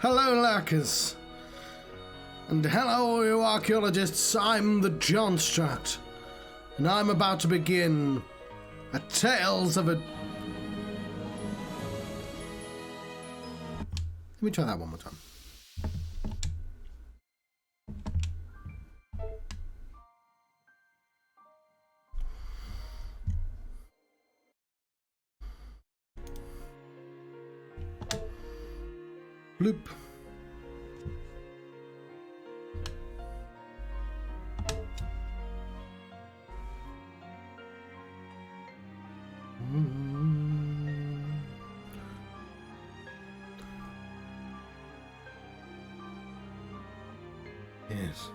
Hello, lurkers. And hello, you archaeologists. I'm the Johnstruct. And I'm about to begin a Tales of a... Let me try that one more time. Bloop. Yes.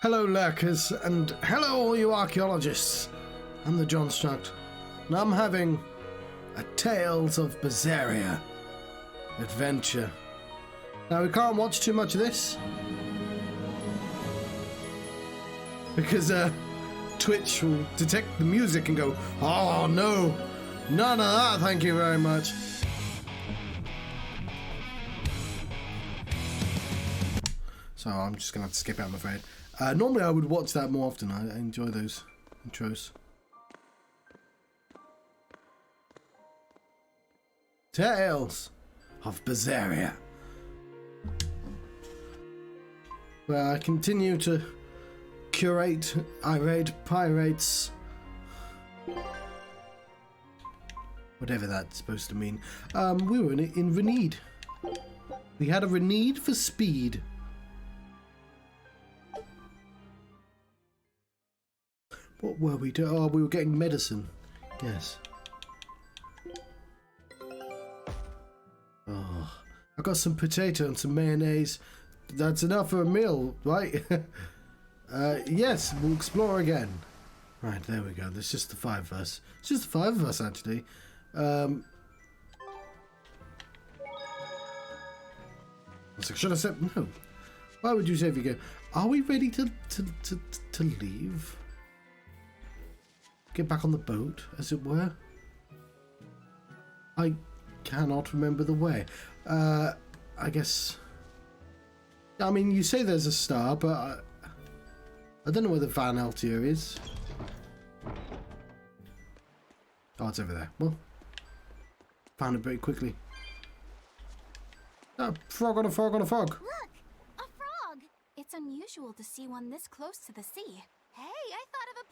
Hello, lurkers, and hello, all you archaeologists. I'm the Johnstruct, and I'm having a Tales of Berseria adventure. Now, we can't watch too much of this because Twitch will detect the music and go, oh no, none of that, thank you very much. So I'm just gonna have to skip out, I'm afraid. Normally I would watch that more often. I enjoy those intros. Tales of Berseria, where I continue to curate irate pirates, whatever that's supposed to mean. We were in Renede. We had a Renede for speed. What were we doing? Oh, we were getting medicine. Yes. Oh, I got some potato and some mayonnaise. That's enough for a meal, right? Yes, we'll explore again. Right, there we go. There's just the five of us. It's just the five of us, actually. Should I say no? Why would you save your game? Are we ready to leave? Get back on the boat, as it were. I cannot remember the way. I guess. I mean, you say there's a star, but I don't know where the Van Altier is. Oh, it's over there. Well, found it very quickly. A frog on a frog on a frog. Look, a frog. It's unusual to see one this close to the sea. Hey, I thought of a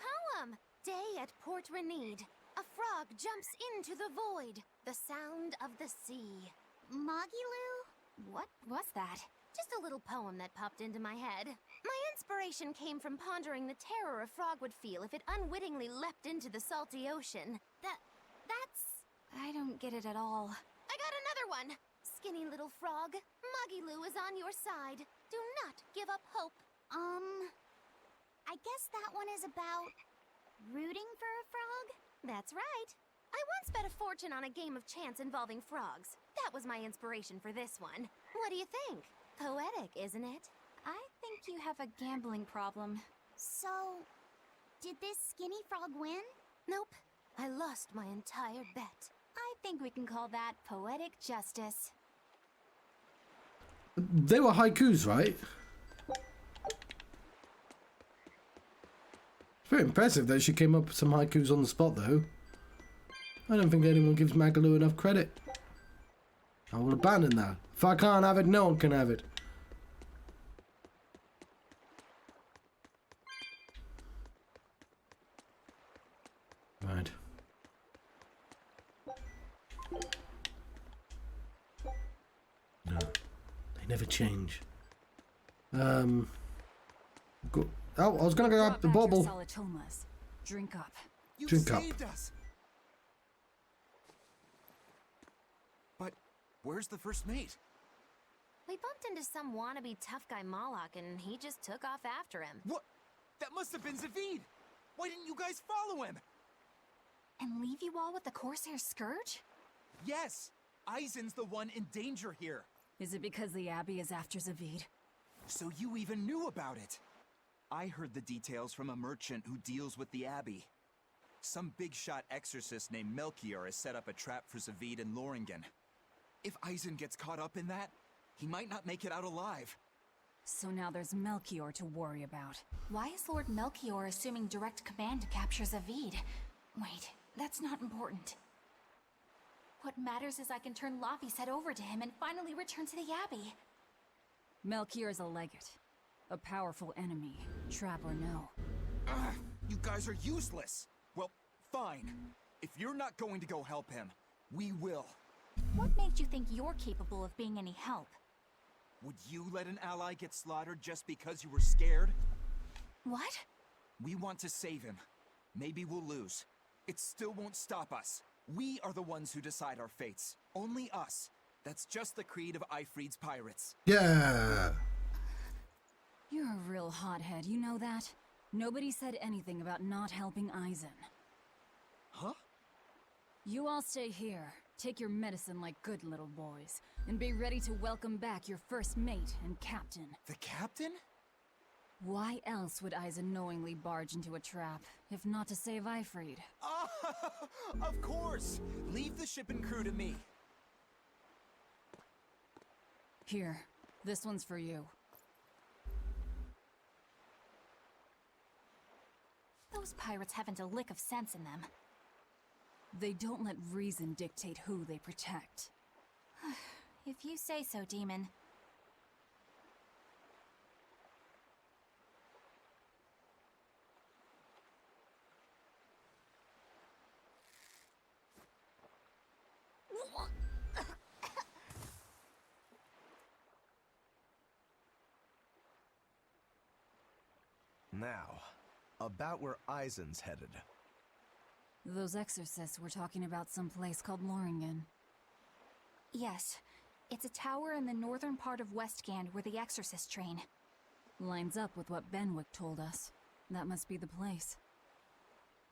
poem. Day at Port Renede. A frog jumps into the void. The sound of the sea. Magilou? What was that? Just a little poem that popped into my head. My inspiration came from pondering the terror a frog would feel if it unwittingly leapt into the salty ocean. That's... I don't get it at all. I got another one! Skinny little frog, Magilou is on your side. Do not give up hope. I guess that one is about rooting for a frog? That's right. I once bet a fortune on a game of chance involving frogs. That was my inspiration for this one. What do you think? Poetic, isn't it? I think you have a gambling problem. So, did this skinny frog win? Nope. I lost my entire bet. I think we can call that poetic justice. They were haikus, right? It's very impressive that she came up with some haikus on the spot, though. I don't think anyone gives Magilou enough credit. I will abandon that. If I can't have it, no one can have it. Right. No, they never change. Go. Oh, I was gonna grab the bubble. Drink up. You Drink up. saved us. But where's the first mate? We bumped into some wannabe tough guy Moloch and he just took off after him. What? That must have been Zavied. Why didn't you guys follow him? And leave you all with the Corsair Scourge? Yes. Eisen's the one in danger here. Is it because the Abbey is after Zavied? So you even knew about it. I heard the details from a merchant who deals with the Abbey. Some big-shot exorcist named Melchior has set up a trap for Zavied and Loringen. If Eisen gets caught up in that, he might not make it out alive. So now there's Melchior to worry about. Why is Lord Melchior assuming direct command to capture Zavied? Wait, that's not important. What matters is I can turn Lavi's head over to him and finally return to the Abbey. Melchior is a legate. A powerful enemy, trap or no. Ugh, you guys are useless. Well, fine. If you're not going to go help him, we will. What made you think you're capable of being any help? Would you let an ally get slaughtered just because you were scared? What? We want to save him. Maybe we'll lose. It still won't stop us. We are the ones who decide our fates. Only us. That's just the creed of Siegfried's pirates. Yeah. You're a real hothead, you know that? Nobody said anything about not helping Eisen. Huh? You all stay here, take your medicine like good little boys, and be ready to welcome back your first mate and captain. The captain? Why else would Eisen knowingly barge into a trap, if not to save Siegfried? Ah, of course! Leave the ship and crew to me. Here, this one's for you. Those pirates haven't a lick of sense in them. They don't let reason dictate who they protect. If you say so, Demon. Now, about where Eisen's headed. Those exorcists were talking about some place called Loringen. Yes. It's a tower in the northern part of Westgand where the exorcists train. Lines up with what Benwick told us. That must be the place.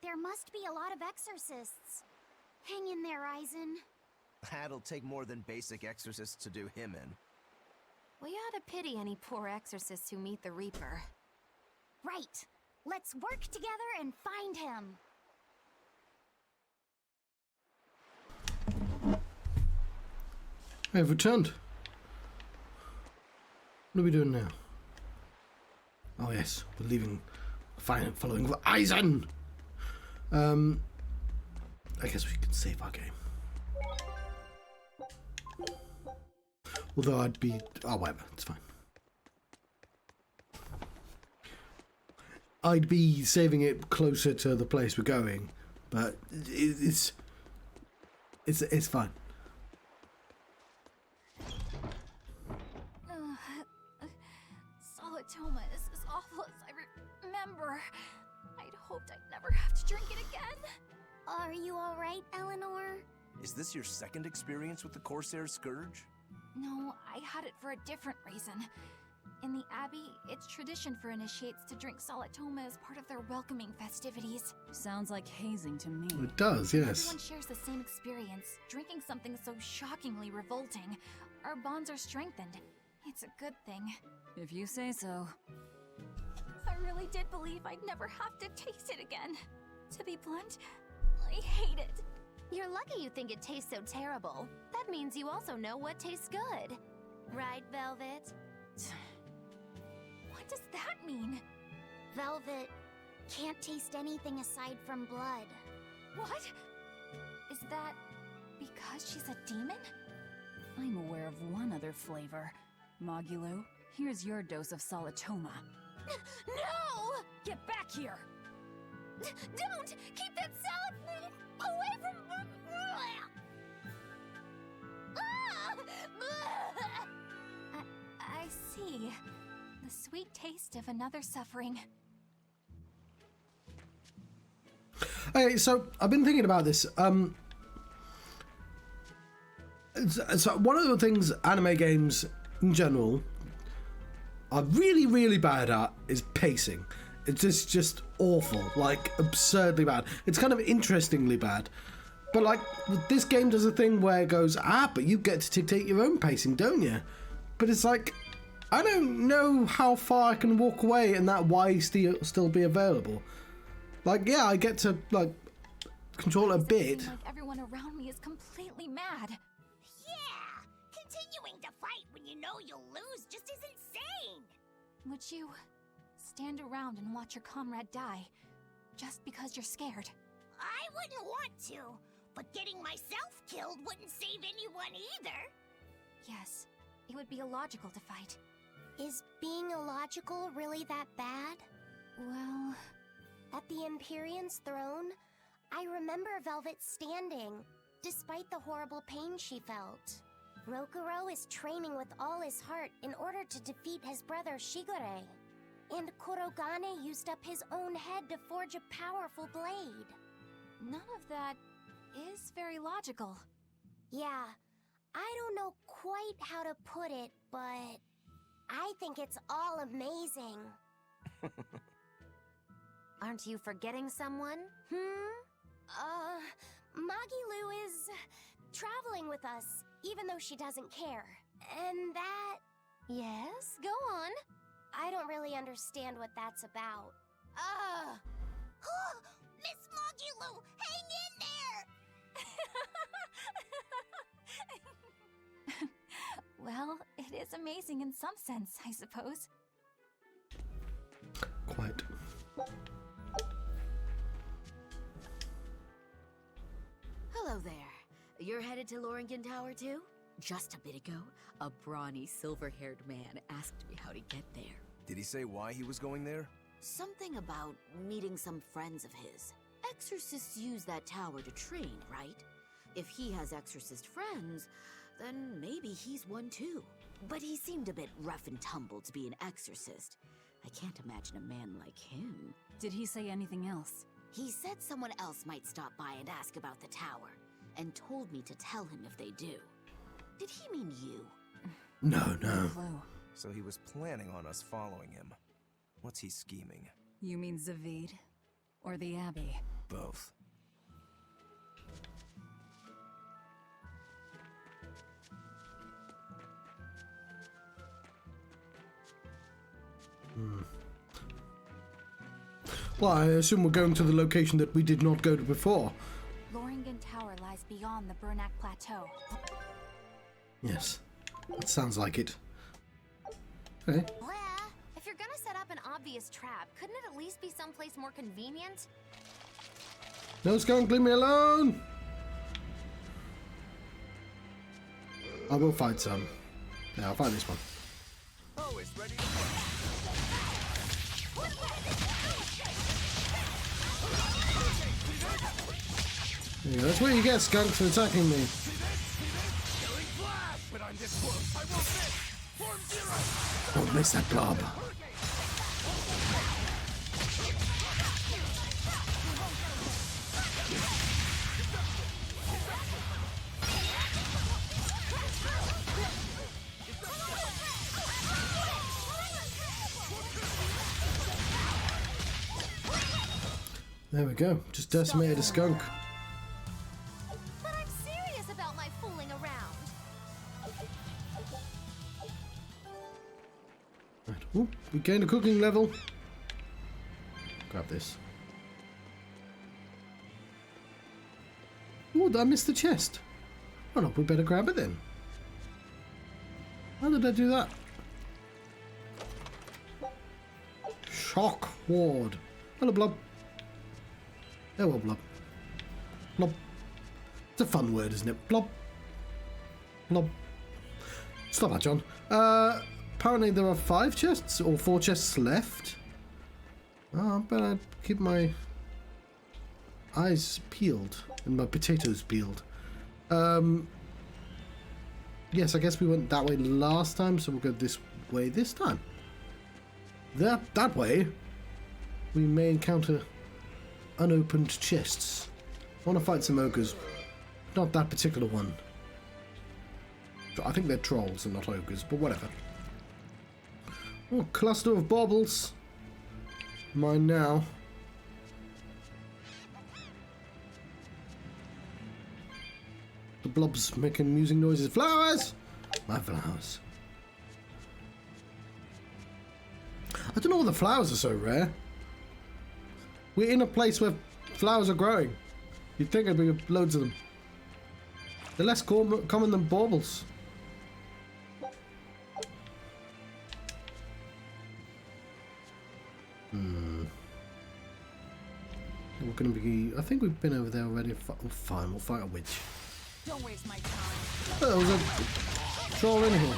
There must be a lot of exorcists. Hang in there, Eisen. That'll take more than basic exorcists to do him in. We ought to pity any poor exorcists who meet the Reaper. Right. Let's work together and find him. I've returned. What are we doing now? Oh yes, we're leaving, following Eisen. I guess we can save our game. Although I'd be, oh whatever, it's fine. I'd be saving it closer to the place we're going, but it's fine. Solitoma is as awful as I remember. I'd hoped I'd never have to drink it again. Are you all right, Eleanor? Is this your second experience with the Corsair Scourge? No, I had it for a different reason. In the Abbey, it's tradition for initiates to drink Solitoma as part of their welcoming festivities. Sounds like hazing to me. It does, yes. Everyone shares the same experience, drinking something so shockingly revolting. Our bonds are strengthened. It's a good thing. If you say so. I really did believe I'd never have to taste it again. To be blunt, I hate it. You're lucky you think it tastes so terrible. That means you also know what tastes good. Right, Velvet? What does that mean? Velvet can't taste anything aside from blood. What? Is that because she's a demon? I'm aware of one other flavor. Magilou, here's your dose of Solitoma. No! Get back here! Don't! Keep that salad away from... I see. The sweet taste of another suffering. Okay, so I've been thinking about this. So one of the things anime games in general are really, really bad at is pacing. It's just awful, like absurdly bad. It's kind of interestingly bad. But like this game does a thing where it goes, but you get to dictate your own pacing, don't you? But it's like, I don't know how far I can walk away and that why still be available. Like, yeah, I get to like control it a bit. Like everyone around me is completely mad. Yeah! continuing to fight when you know you'll lose just is insane! Would you stand around and watch your comrade die just because you're scared? I wouldn't want to, but getting myself killed wouldn't save anyone either. Yes, it would be illogical to fight. Is being illogical really that bad? Well, At the Empyrean's throne, I remember Velvet standing, despite the horrible pain she felt. Rokuro is training with all his heart in order to defeat his brother Shigure. And Kurogane used up his own head to forge a powerful blade. none of that is very logical. Yeah, I don't know quite how to put it, but I think it's all amazing. Aren't you forgetting someone? Magilou is traveling with us, even though she doesn't care. And that... Yes, go on. I don't really understand what that's about. Miss Magilou, hang in there! Well, it is amazing in some sense, I suppose. Quite. Hello there. You're headed to Loringen Tower too? Just a bit ago, a brawny, silver-haired man asked me how to get there. Did he say why he was going there? Something about meeting some friends of his. Exorcists use that tower to train, right? If he has exorcist friends, then maybe he's one too. But he seemed a bit rough and tumble to be an exorcist. I can't imagine a man like him. Did he say anything else? He said someone else might stop by and ask about the tower, and told me to tell him if they do. Did he mean you? No, no. Clue. So he was planning on us following him. What's he scheming? You mean Zavied? Or the Abbey? Both. Well, I assume we're going to the location that we did not go to before. Loringen Tower lies beyond the Bernac Plateau. Yes, that sounds like it. Okay. Blair, if you're gonna set up an obvious trap, couldn't it at least be someplace more convenient? No skunk, leave me alone! I will find some. Yeah, I'll find this one. Oh, it's ready. There you go. That's what you get, skunks, for attacking me. Don't miss that blob. There we go. Just decimated a skunk. But I'm serious about my fooling around. Right. Ooh, we gained a cooking level. Grab this. Oh, I missed the chest. Oh no, we better grab it then. How did I do that? Shock ward. Hello, blob. Hello, blob. Blob. It's a fun word, isn't it? Blob. Blob. Stop that, John. Apparently there are 5 chests or 4 chests left. Oh, I better keep my eyes peeled and my potatoes peeled. Yes, I guess we went that way last time, so we'll go this way this time. That way, we may encounter unopened chests. I want to fight some ogres. Not that particular one. I think they're trolls and not ogres, but whatever. Oh, cluster of baubles. Mine now. The blob's making amusing noises. Flowers! My flowers. I don't know why the flowers are so rare. We're in a place where flowers are growing. You'd think there'd be loads of them. They're less common than baubles. We're going to be... I think we've been over there already. Fine, we'll fight a witch. Don't waste my time. Oh, there was a troll in here.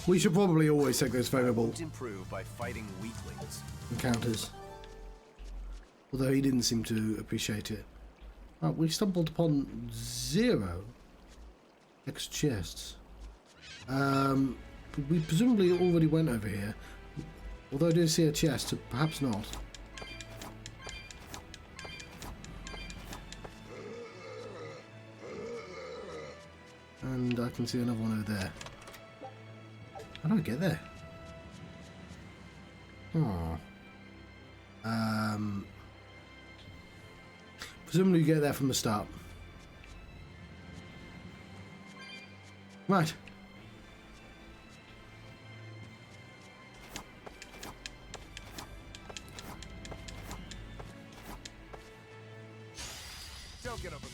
We should probably always take those favourable Won't improve by fighting weaklings. encounters. Although he didn't seem to appreciate it. Oh, we stumbled upon 0 extra chests. We presumably already went over here. Although I do see a chest, so perhaps not. And I can see another one over there. How do I get there? Oh. Presumably you get there from the start. Right. Don't get over.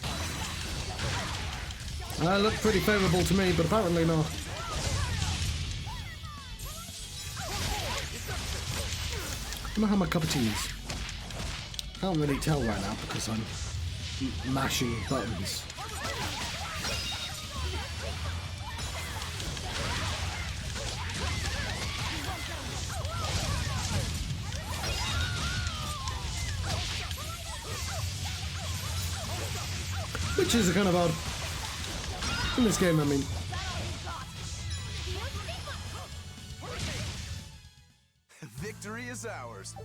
That looked pretty favourable to me, but apparently not. I don't know how my cup of tea is. Can't really tell right now because I'm mashing buttons. Which is kind of odd. In this game, I mean. Victory is ours.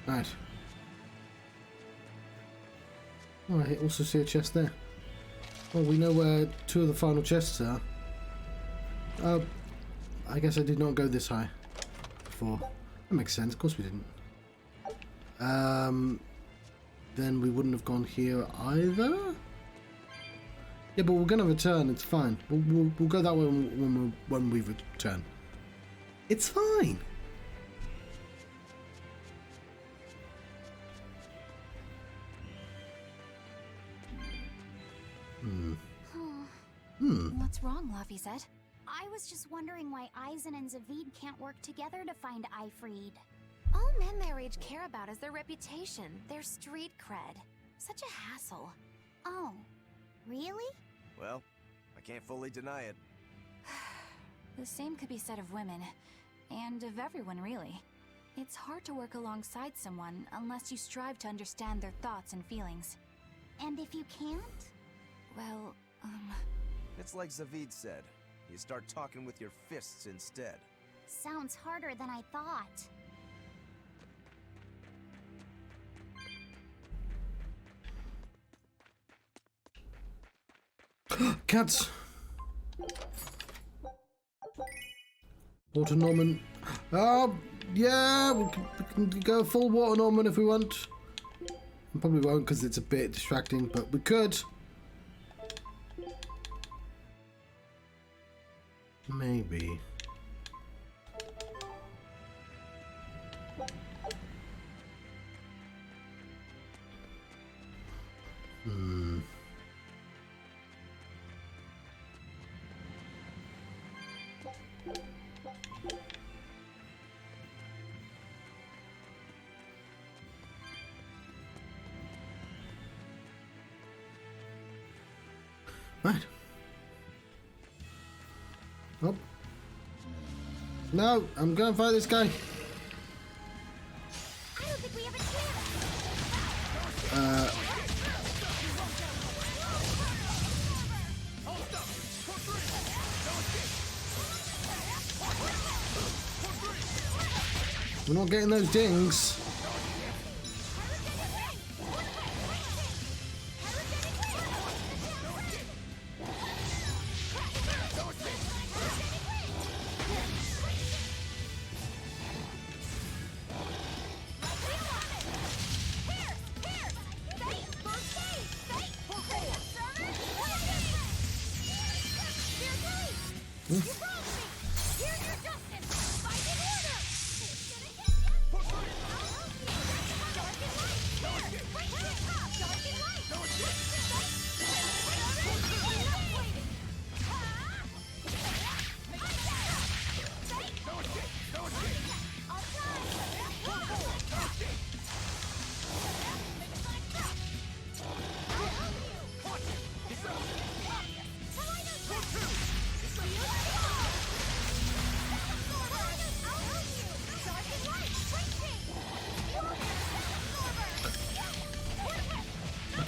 Right. Oh, I also see a chest there. Well, we know where 2 of the final chests are. I guess I did not go this high before. That makes sense. Of course we didn't. Then we wouldn't have gone here either. Yeah, but we're gonna return. It's fine. We'll go that way when we return. It's fine. What's wrong, Laphicet? I was just wondering why Eisen and Zavied can't work together to find Siegfried. All men their age care about is their reputation, their street cred. Such a hassle. Oh, really? Well, I can't fully deny it. The same could be said of women, and of everyone really. It's hard to work alongside someone unless you strive to understand their thoughts and feelings. And if you can't? Well, It's like Zavied said. You start talking with your fists instead. Sounds harder than I thought. Cats! Water Norman. Oh, yeah, we can go full Water Norman if we want. We probably won't because it's a bit distracting, but we could. Maybe. Right. Oh. No, I'm gonna fight this guy. I don't think we have a chance. We're not getting those dings.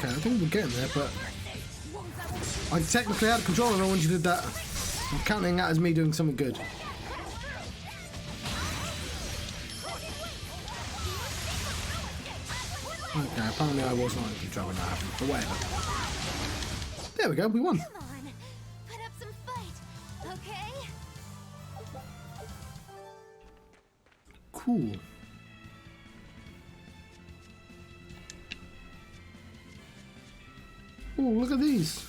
Okay, I think we're getting there, but I technically had control of it when you did that. I'm counting that as me doing something good. Okay, apparently I was not in control when that happened, but whatever. There we go, we won. Come on, put up some fight, okay? Cool. Oh, look at these.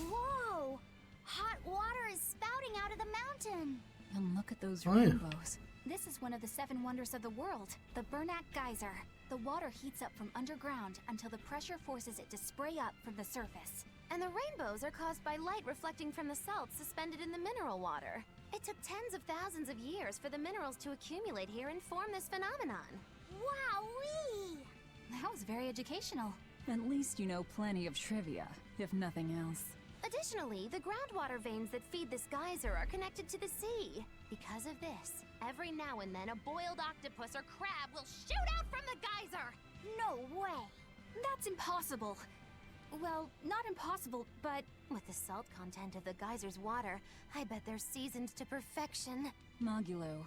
Whoa! Hot water is spouting out of the mountain. And look at those Oh, yeah. rainbows. This is one of the 7 wonders of the world, the Bernak Geyser. The water heats up from underground until the pressure forces it to spray up from the surface. And the rainbows are caused by light reflecting from the salts suspended in the mineral water. It took tens of thousands of years for the minerals to accumulate here and form this phenomenon. Wowee! That was very educational. At least you know plenty of trivia, if nothing else. Additionally, the groundwater veins that feed this geyser are connected to the sea. Because of this, every now and then a boiled octopus or crab will shoot out from the geyser! No way! That's impossible. Well, not impossible, but with the salt content of the geyser's water, I bet they're seasoned to perfection. Magilou,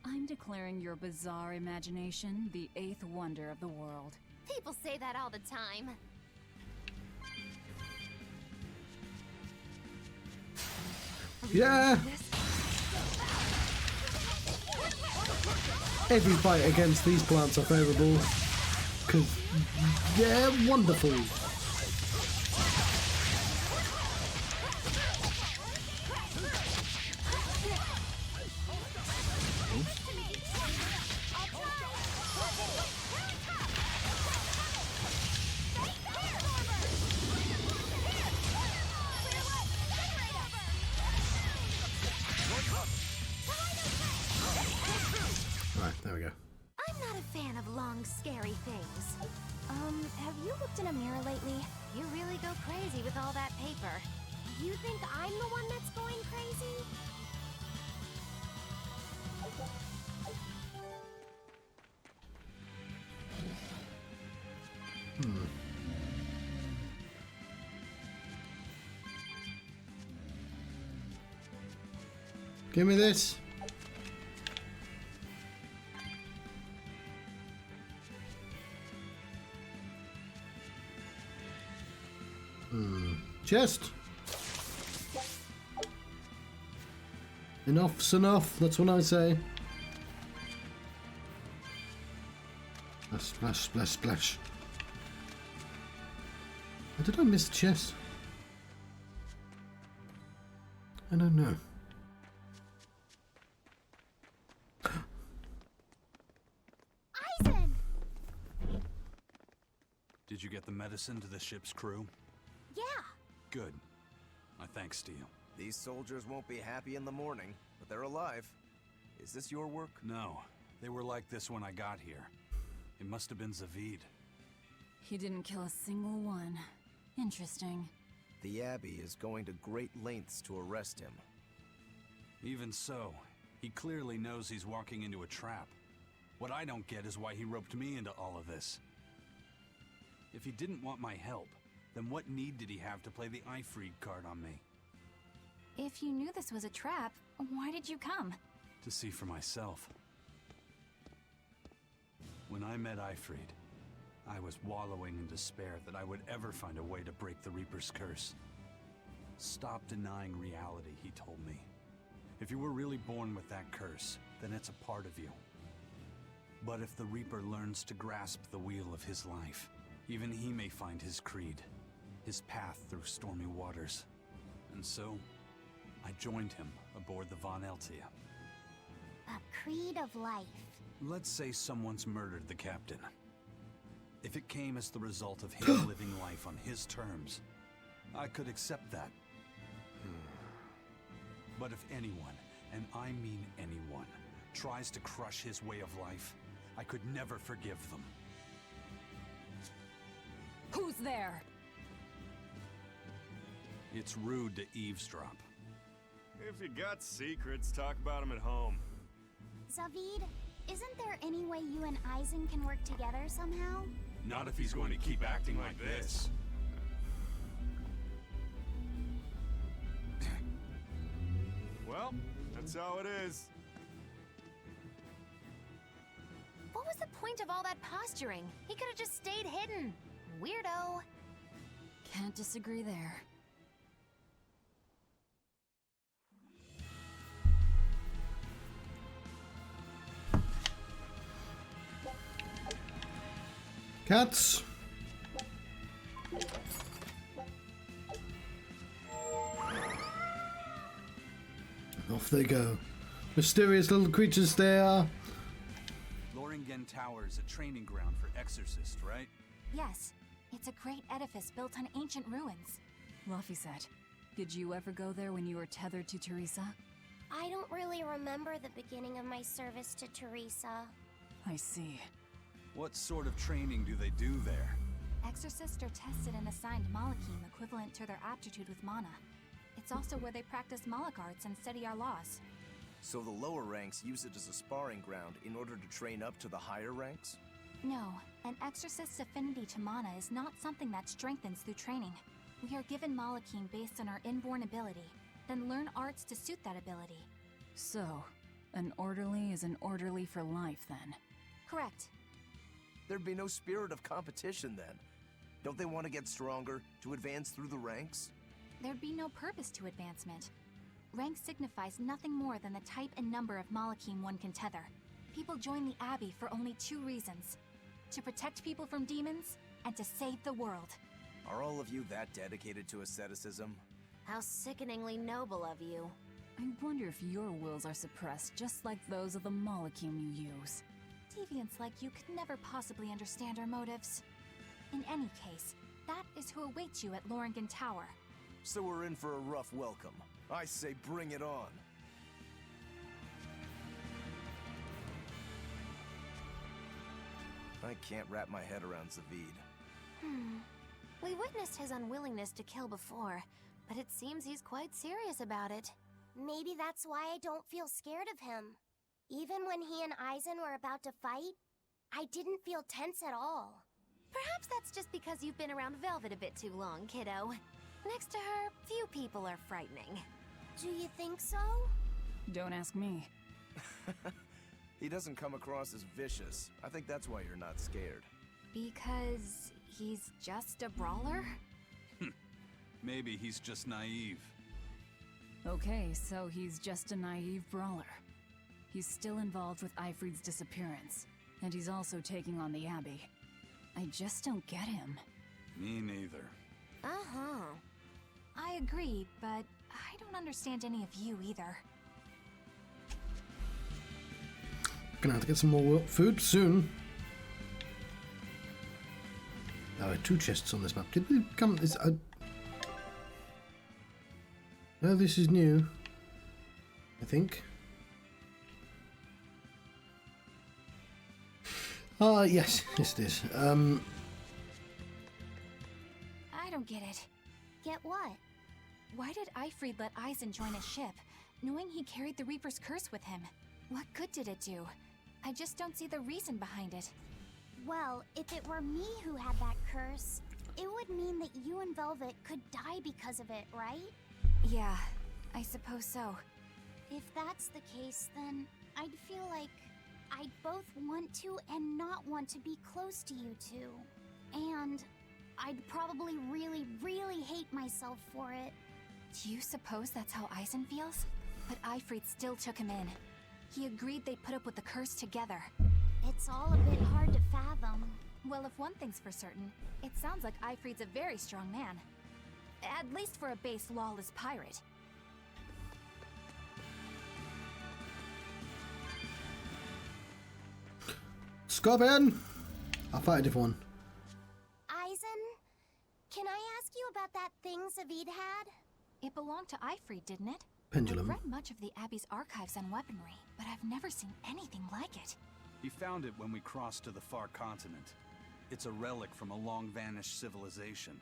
I'm declaring your bizarre imagination the 8th wonder of the world. People say that all the time. Yeah! Every fight against these plants are favourable, because they're wonderful. Right, there we go. I'm not a fan of long, scary things. Have you looked in a mirror lately? You really go crazy with all that paper. You think I'm the one that's going crazy? Give me this. Chest. Enough's enough, that's what I say. Splash, splash, splash, splash. Or did I miss the chest? I don't know. Eisen! Did you get the medicine to the ship's crew? Yeah. Good. My thanks to you. These soldiers won't be happy in the morning, but they're alive. Is this your work? No. They were like this when I got here. It must have been Zavied. He didn't kill a single one. Interesting. The Abbey is going to great lengths to arrest him. Even so, he clearly knows he's walking into a trap. What I don't get is why he roped me into all of this. If he didn't want my help, then what need did he have to play the Siegfried card on me? If you knew this was a trap, why did you come? To see for myself. When I met Siegfried, I was wallowing in despair that I would ever find a way to break the Reaper's curse. Stop denying reality, he told me. If you were really born with that curse, then it's a part of you. But if the Reaper learns to grasp the wheel of his life, even he may find his creed, his path through stormy waters. And so, I joined him aboard the Von Eltia. A creed of life. Let's say someone's murdered the captain. If it came as the result of him living life on his terms, I could accept that. But if anyone, and I mean anyone, tries to crush his way of life, I could never forgive them. Who's there? It's rude to eavesdrop. If you got secrets, talk about them at home. Zavied, isn't there any way you and Eisen can work together somehow? Not if he's going to keep acting like this. Well, that's how it is. What was the point of all that posturing? He could have just stayed hidden. Weirdo. Can't disagree there. Cats. Off they go. Mysterious little creatures they are. Loringen Tower is a training ground for exorcists, right? Yes, it's a great edifice built on ancient ruins. Laphicet, did you ever go there when you were tethered to Teresa? I don't really remember the beginning of my service to Teresa. I see. What sort of training do they do there? Exorcists are tested and assigned Malachim equivalent to their aptitude with mana. It's also where they practice Malach arts and study our laws. So the lower ranks use it as a sparring ground in order to train up to the higher ranks? No, an exorcist's affinity to mana is not something that strengthens through training. We are given Malachim based on our inborn ability, then learn arts to suit that ability. So, an orderly is an orderly for life then? Correct. There'd be no spirit of competition then. Don't they want to get stronger, to advance through the ranks? There'd be no purpose to advancement. Rank signifies nothing more than the type and number of Malachim one can tether. People join the Abbey for only two reasons: to protect people from demons, and to save the world. Are all of you that dedicated to asceticism? How sickeningly noble of you. I wonder if your wills are suppressed just like those of the Malachim you use. Deviants like you could never possibly understand our motives. In any case, that is who awaits you at Loringen Tower. So we're in for a rough welcome. I say bring it on. I can't wrap my head around Zavied. We witnessed his unwillingness to kill before, but it seems he's quite serious about it. Maybe that's why I don't feel scared of him. Even when he and Eisen were about to fight, I didn't feel tense at all. Perhaps that's just because you've been around Velvet a bit too long, kiddo. Next to her, few people are frightening. Do you think so? Don't ask me. He doesn't come across as vicious. I think that's why you're not scared. Because he's just a brawler? Maybe he's just naive. Okay, so he's just a naive brawler. He's still involved with Eifried's disappearance, and he's also taking on the Abbey. I just don't get him. Me neither. Uh-huh. I agree, but I don't understand any of you either. Gonna have to get some more food soon. There are two chests on this map. Did we come? No, this is new. I think. Yes, yes it is. I don't get it. Get what? Why did Eifried let Eisen join his ship, knowing he carried the Reaper's curse with him? What good did it do? I just don't see the reason behind it. Well, if it were me who had that curse, it would mean that you and Velvet could die because of it, right? Yeah, I suppose so. If that's the case, then I'd feel like I'd both want to and not want to be close to you two. And I'd probably really, really hate myself for it. Do you suppose that's how Eisen feels? But Eifried still took him in. He agreed they'd put up with the curse together. It's all a bit hard to fathom. Well, if one thing's for certain, it sounds like Eifried's a very strong man. At least for a base, lawless pirate. Scorpion! I'll fight a different one. Eisen, can I ask you about that thing Zavied had? It belonged to Eifried, didn't it? Pendulum. I've read much of the Abbey's archives on weaponry, but I've never seen anything like it. He found it when we crossed to the far continent. It's a relic from a long-vanished civilization.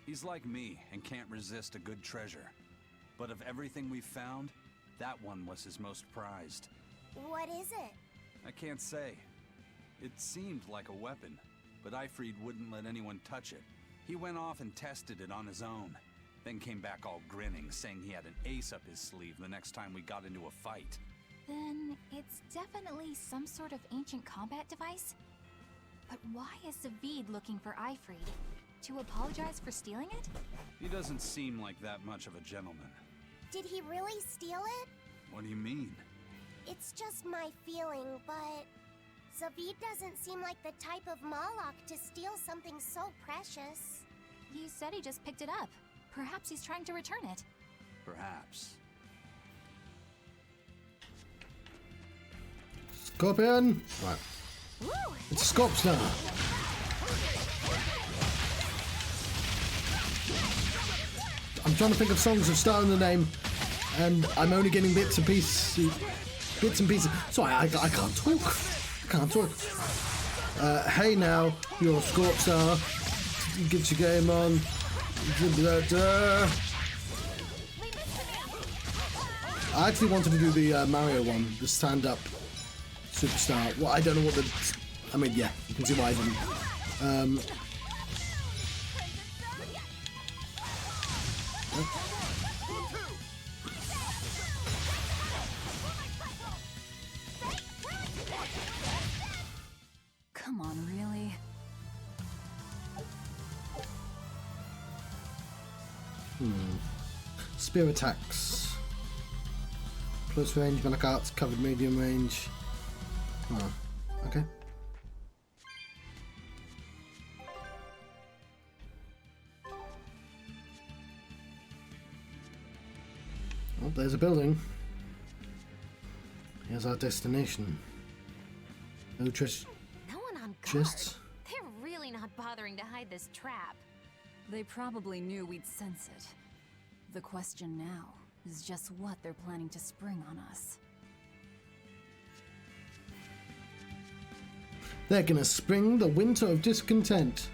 He's like me and can't resist a good treasure. But of everything we've found, that one was his most prized. What is it? I can't say. It seemed like a weapon, but Eifried wouldn't let anyone touch it. He went off and tested it on his own, then came back all grinning, saying he had an ace up his sleeve the next time we got into a fight. Then it's definitely some sort of ancient combat device? But why is Zavied looking for Eifried? To apologize for stealing it? He doesn't seem like that much of a gentleman. Did he really steal it? What do you mean? It's just my feeling, but Zavied doesn't seem like the type of Moloch to steal something so precious. He said he just picked it up. Perhaps he's trying to return it. Perhaps. Scorpion! Right. Woo! It's a Scorp now. I'm trying to think of songs that start in the name, and I'm only getting bits and pieces. Sorry, I can't talk. I can't talk. Hey now, you're Scorp Star. Get your game on. I actually wanted to do the Mario one, the stand-up superstar. Well, I don't know what the... I mean, yeah, you can see why I didn't. Come on, really? Spear attacks. Close range, magic arts, covered medium range. Oh, okay. Oh, there's a building. Here's our destination. No treasure. No one on guard. Chests. They're really not bothering to hide this trap. They probably knew we'd sense it. The question now is just what they're planning to spring on us. They're gonna spring the winter of discontent.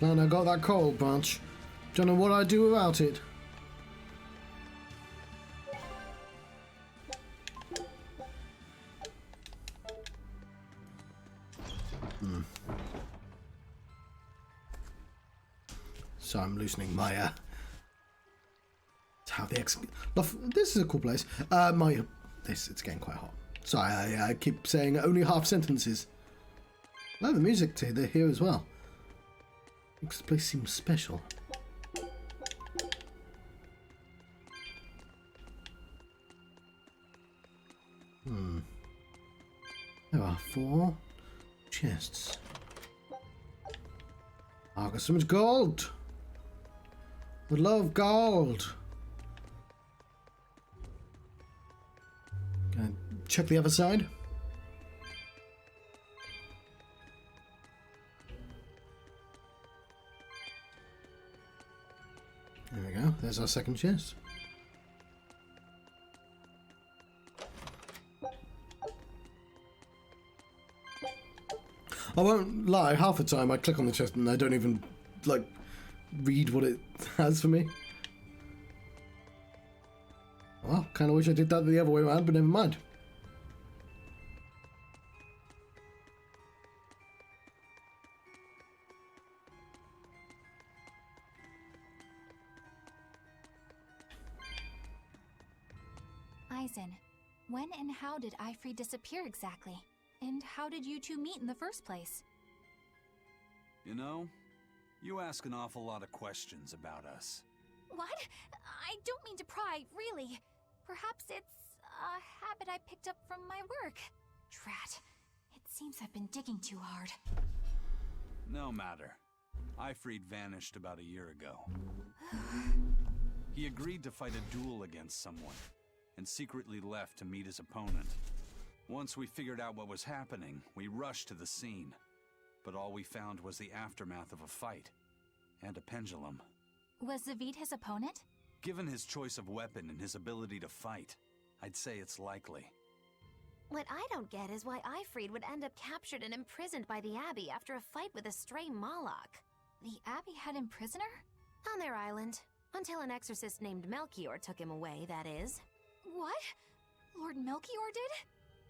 Man, I got that coral branch. Don't know what I'd do without it. So I'm loosening my how the this is a cool place. It's getting quite hot. Sorry, I keep saying only half sentences. I love the music to here as well. Makes the place seem special. There are 4 chests. I got so much gold. I love gold. Gonna check the other side. There we go. There's our second chest. I won't lie, half the time I click on the chest and I don't even, like, read what it has for me. Well, kind of wish I did that the other way around, but never mind. Eisen, when and how did Eifried disappear exactly? And how did you two meet in the first place? You know, you ask an awful lot of questions about us. What? I don't mean to pry, really. Perhaps it's a habit I picked up from my work. Drat. It seems I've been digging too hard. No matter. Eifried vanished about a year ago. He agreed to fight a duel against someone, and secretly left to meet his opponent. Once we figured out what was happening, we rushed to the scene. But all we found was the aftermath of a fight, and a pendulum. Was Zavied his opponent? Given his choice of weapon and his ability to fight, I'd say it's likely. What I don't get is why Eifried would end up captured and imprisoned by the Abbey after a fight with a stray Moloch. The Abbey had him prisoner? On their island. Until an exorcist named Melchior took him away, that is. What? Lord Melchior did?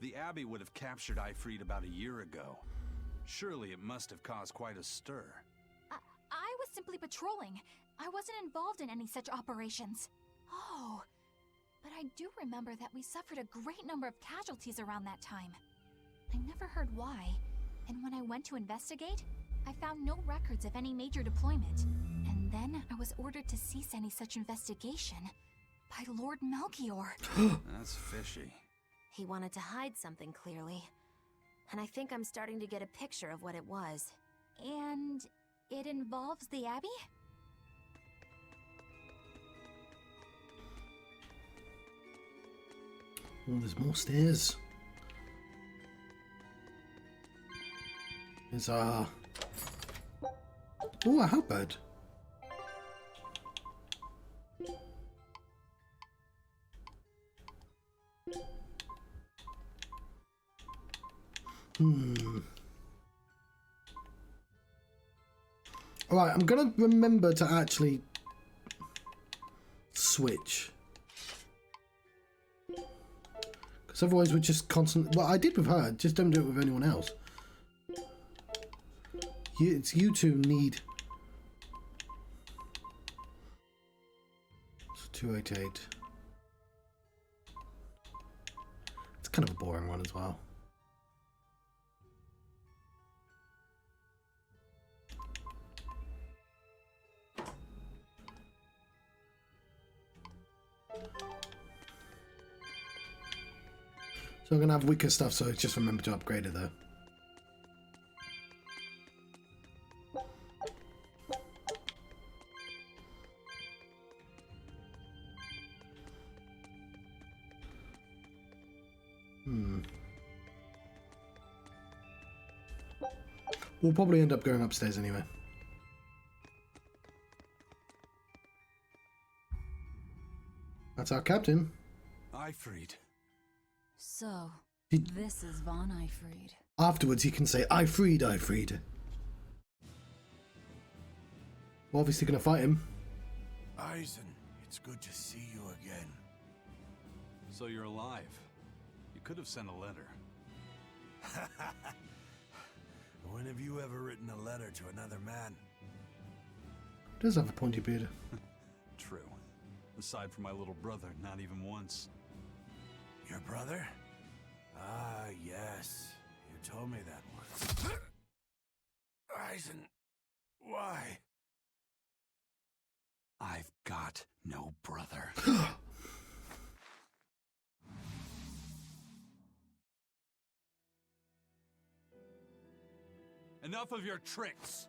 The Abbey would have captured Ifrid about a year ago. Surely it must have caused quite a stir. I was simply patrolling. I wasn't involved in any such operations. Oh, but I do remember that we suffered a great number of casualties around that time. I never heard why, and when I went to investigate, I found no records of any major deployment. And then I was ordered to cease any such investigation by Lord Melchior. That's fishy. He wanted to hide something, clearly. And I think I'm starting to get a picture of what it was. And it involves the Abbey? Oh, there's more stairs. There's oh, a halberd. Alright, I'm gonna remember to actually switch. Because otherwise we're just constantly... Well, I did with her, just don't do it with anyone else. It's you two need... It's 288. It's kind of a boring one as well. So I'm going to have weaker stuff, so just remember to upgrade it though. We'll probably end up going upstairs anyway. That's our captain. Ifrid. So, this is Von Ifrid. Afterwards, he can say, Ifrid, Ifrid. We're obviously going to fight him. Eisen, it's good to see you again. So you're alive. You could have sent a letter. When have you ever written a letter to another man? Does have a pointy beard. True. Aside from my little brother, not even once. Your brother? Ah, yes. You told me that once. Eisen, why? I've got no brother. Enough of your tricks!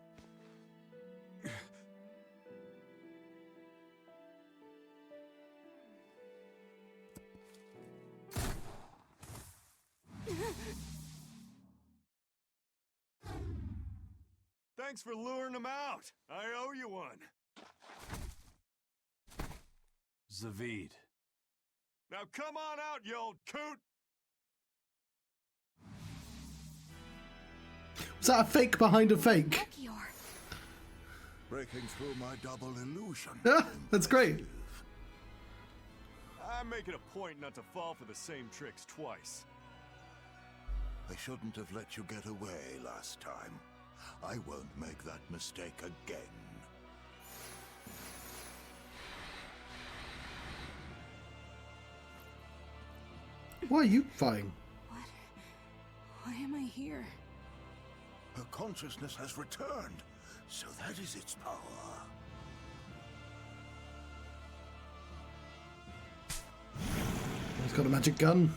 Thanks for luring him out. I owe you one. Zavied. Now come on out, you old coot! Was that a fake behind a fake? Melchior. Breaking through my double illusion. That's great. I'm making a point not to fall for the same tricks twice. I shouldn't have let you get away last time. I won't make that mistake again. Why are you fighting? Why am I here? Her consciousness has returned, so that is its power. He's got a magic gun.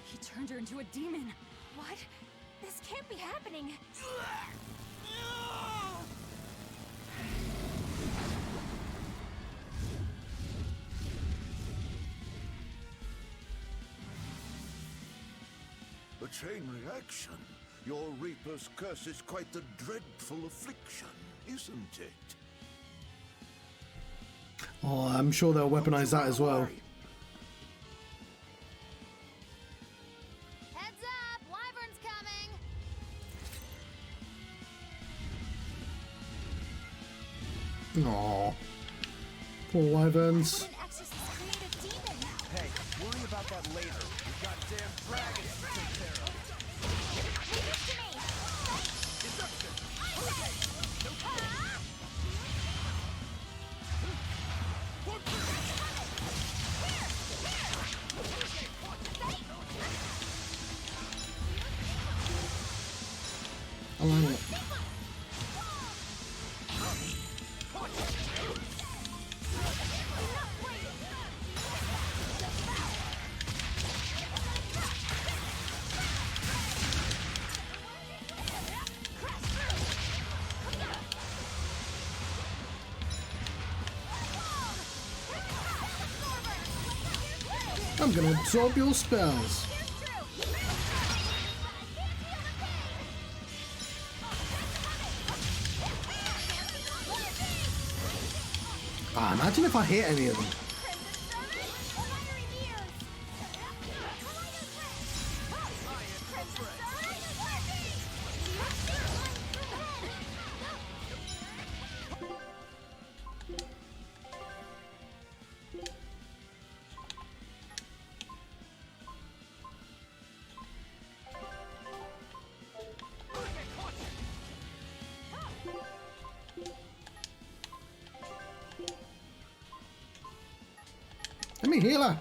He turned her into a demon. What? This can't be happening. A chain reaction. Your Reaper's curse is quite the dreadful affliction, isn't it? Oh, I'm sure they'll weaponize that as well. Aww. Poor wyverns. An exorcist created demon. Hey, worry about that later. We got damn dragons to take care of. Leave this to me. I like it. I'm gonna absorb your spells. Ah, imagine if I hit any of them. Let me heal her.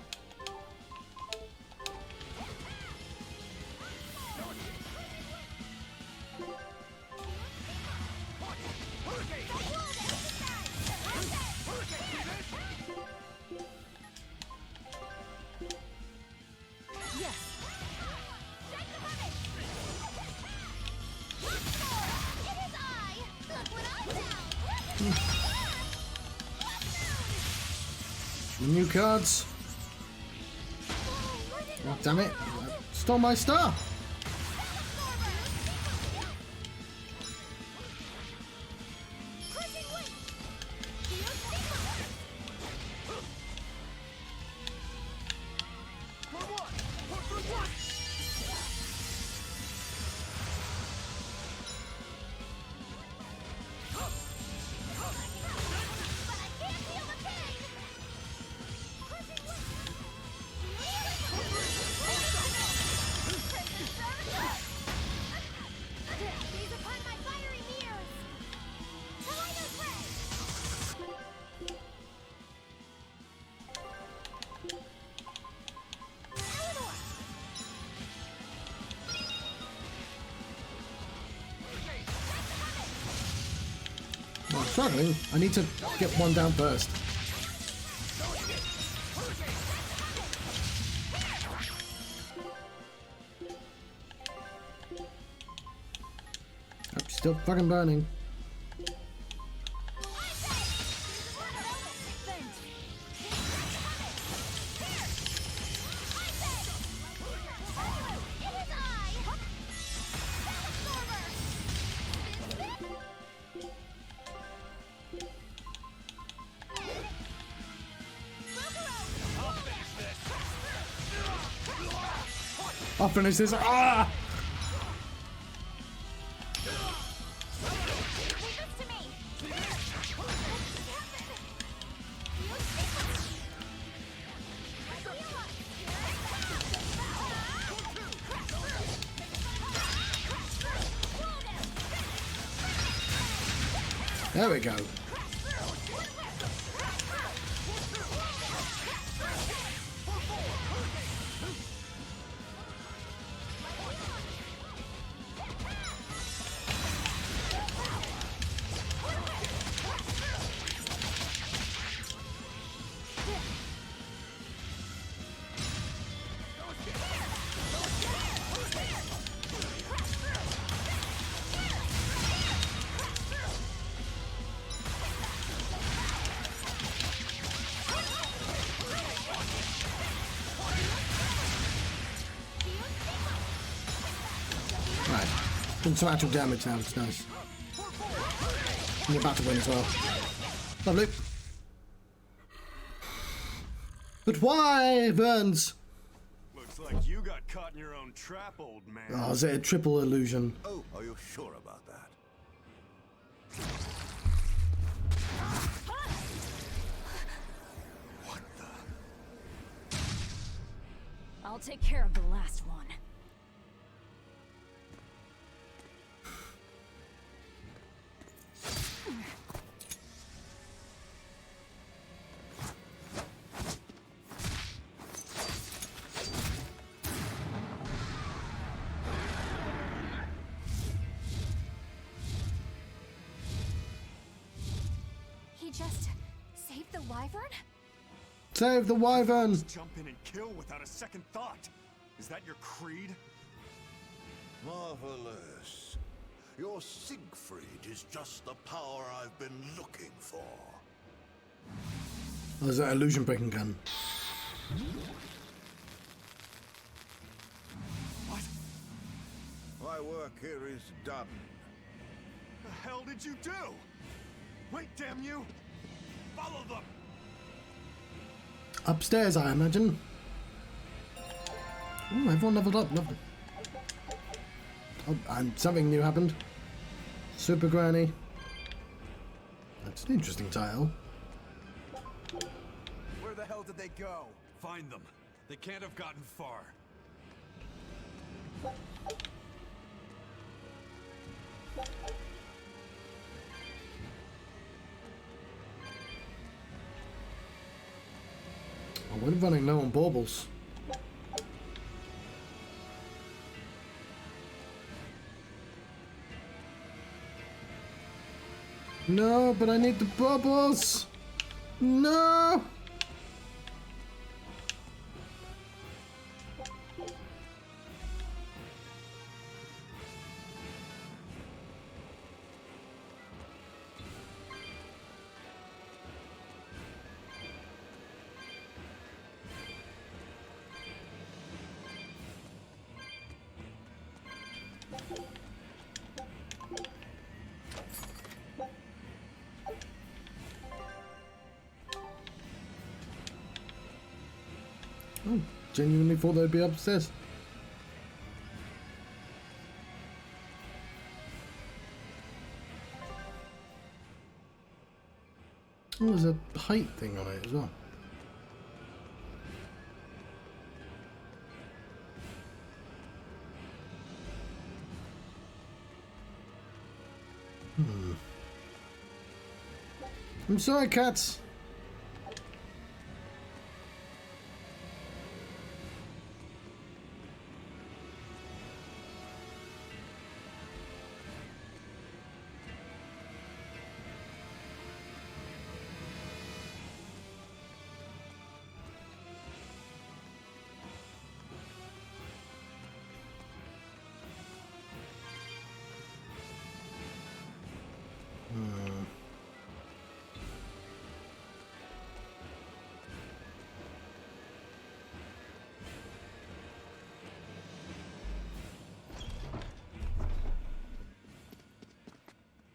New cards. Oh, damn it. Stole my star. I'm struggling. I need to get one down first. I'm still fucking burning. I'll finish this. Ah! There we go. Right. Doing some actual damage now, it's nice. And you're about to win as well. Lovely. But why, Burns? Looks like you got caught in your own trap, old man. Oh, is it a triple illusion? Oh, are you sure about that? I'll take care of the last one. He just saved the wyvern? Save the wyvern! Just jump in and kill without a second thought. Is that your creed? Marvelous. Your Siegfried is just the power I've been looking for. Oh, there's that illusion breaking gun. What? My work here is done. The hell did you do? Wait, damn you! Follow them! Upstairs, I imagine. Ooh, everyone leveled up. Lovely. Oh, and something new happened. Super Granny. That's an interesting title. Where the hell did they go? Find them. They can't have gotten far. Oh, we're running low on baubles. No, but I need the bubbles. No. Oh, genuinely thought they'd be upstairs. Oh, there's a height thing on it as well. I'm sorry, cats.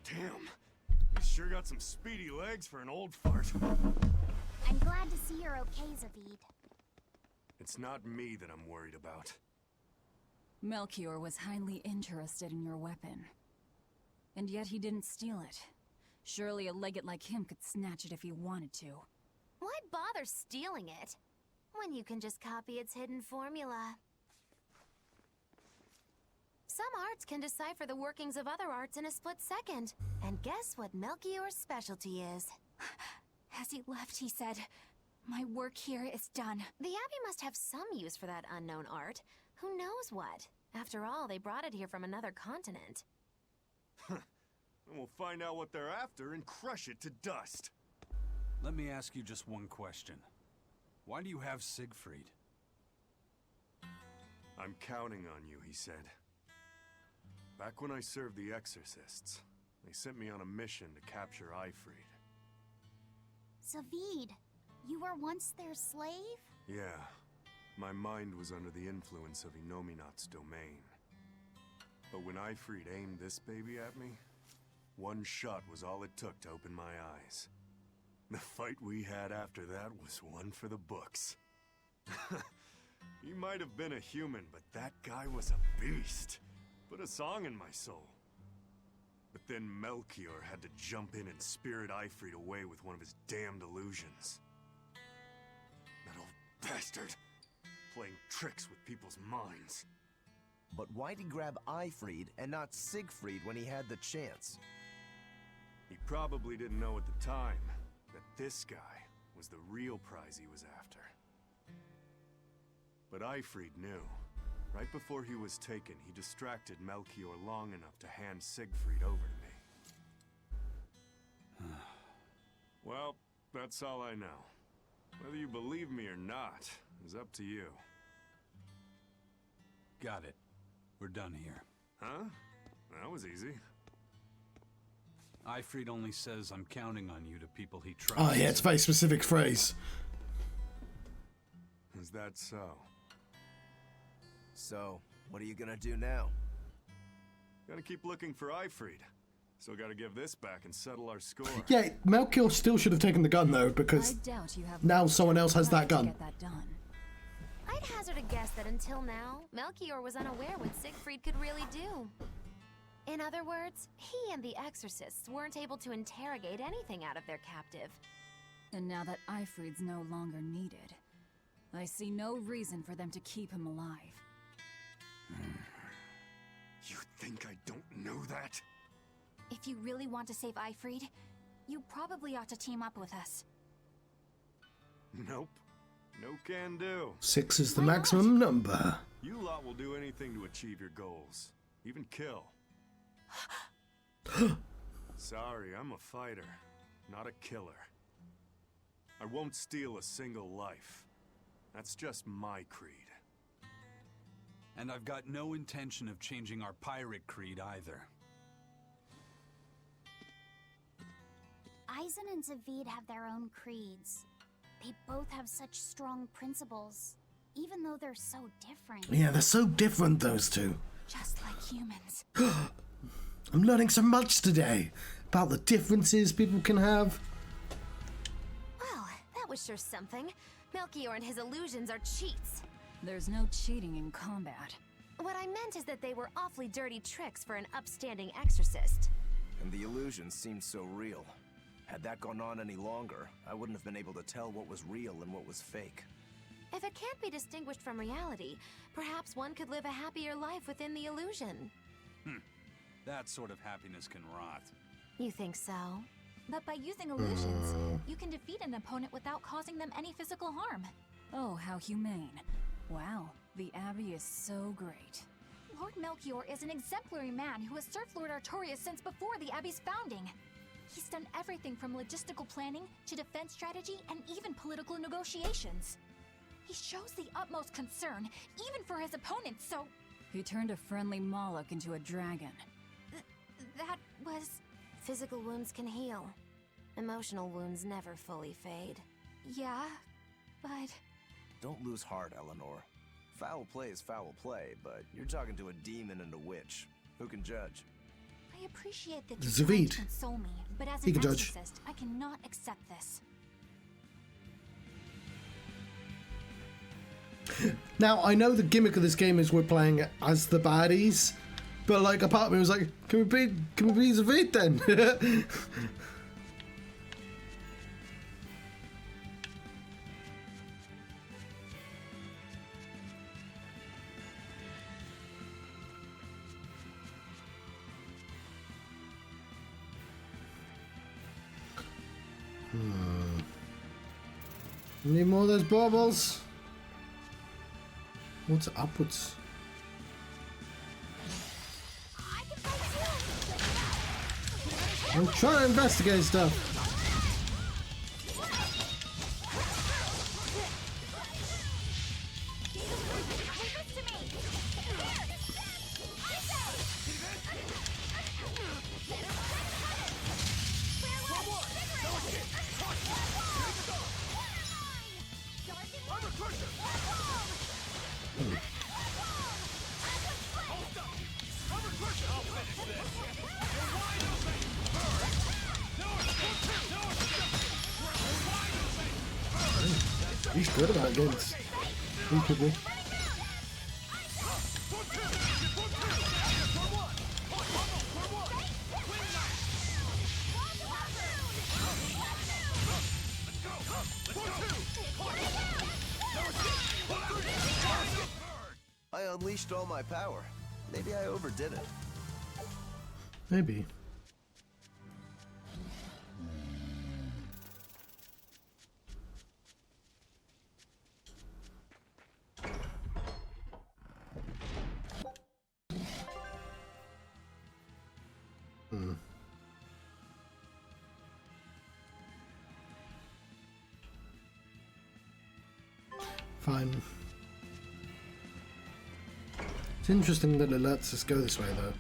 Damn. You sure got some speedy legs for an old fart. I'm glad to see you're okay, Zavied. It's not me that I'm worried about. Melchior was highly interested in your weapon. And yet he didn't steal it. Surely a legate like him could snatch it if he wanted to. Why bother stealing it when you can just copy its hidden formula? Some arts can decipher the workings of other arts in a split second. And guess what Melchior's specialty is? As he left, he said, "My work here is done." The Abbey must have some use for that unknown art. Who knows what? After all, they brought it here from another continent. And we'll find out what they're after and crush it to dust. Let me ask you just one question. Why do you have Siegfried? I'm counting on you, he said. Back when I served the Exorcists, they sent me on a mission to capture Eifried. Zavied, you were once their slave? Yeah. My mind was under the influence of Inominat's domain. But when Eifried aimed this baby at me, one shot was all it took to open my eyes. The fight we had after that was one for the books. He might have been a human, but that guy was a beast. Put a song in my soul. But then Melchior had to jump in and spirit Eifried away with one of his damned illusions. That old bastard. playing tricks with people's minds. But why'd he grab Eifried and not Siegfried when he had the chance? He probably didn't know at the time that this guy was the real prize he was after. But Eifried knew. Right before he was taken, he distracted Melchior long enough to hand Siegfried over to me. Well, that's all I know. Whether you believe me or not is up to you. Got it. We're done here. Huh? That was easy. Eifried only says I'm counting on you to people he trusts. Oh yeah, it's a very specific phrase. Is that so? So, what are you gonna do now? Gotta keep looking for Eifried. Still gotta give this back and settle our score. Yeah, Melchior still should have taken the gun though, because I doubt you have now someone else has that to gun. get that done. I'd hazard a guess that until now, Melchior was unaware what Siegfried could really do. In other words, he and the exorcists weren't able to interrogate anything out of their captive. And now that Eifried's no longer needed, I see no reason for them to keep him alive. You think I don't know that? If you really want to save Eifried, you probably ought to team up with us. Nope. No can do. 6 is the maximum number. You lot will do anything to achieve your goals. Even kill. Sorry, I'm a fighter, not a killer. I won't steal a single life. That's just my creed. And I've got no intention of changing our pirate creed either. Eisen and Zavied have their own creeds. They both have such strong principles, even though they're so different. Yeah, they're so different, those two. Just like humans. I'm learning so much today about the differences people can have. Well, that was sure something. Melchior and his illusions are cheats. There's no cheating in combat. What I meant is that they were awfully dirty tricks for an upstanding exorcist. And the illusions seemed so real. Had that gone on any longer, I wouldn't have been able to tell what was real and what was fake. If it can't be distinguished from reality, perhaps one could live a happier life within the illusion. That sort of happiness can rot. You think so? But by using illusions, you can defeat an opponent without causing them any physical harm. Oh, how humane. Wow, the Abbey is so great. Lord Melchior is an exemplary man who has served Lord Artorias since before the Abbey's founding. He's done everything from logistical planning to defense strategy and even political negotiations. He shows the utmost concern, even for his opponents, so... He turned a friendly Moloch into a dragon. That was... Physical wounds can heal. Emotional wounds never fully fade. Yeah, but... Don't lose heart, Eleanor. Foul play is foul play, but you're talking to a demon and a witch. Who can judge? I appreciate that you're Zavied. trying to console me, but as He an can judge. exorcist, I cannot accept this. Now, I know the gimmick of this game is we're playing as the baddies, but like a part of me was like, can we be Zavied then? Need more of those baubles? What's upwards? I'm trying to investigate stuff. He's good about games. He could be. I unleashed all my power. Maybe I overdid it. Maybe. Fine. It's interesting that it lets us go this way, though.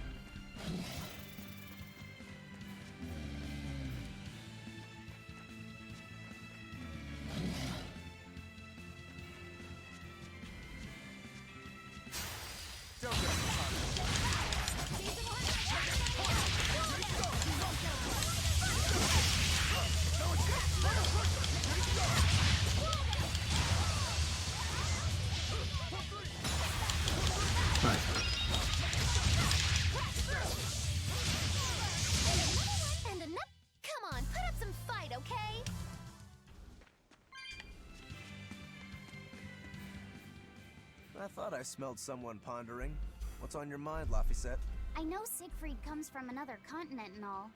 I thought I smelled someone pondering. What's on your mind, Laphicet? I know Siegfried comes from another continent and all,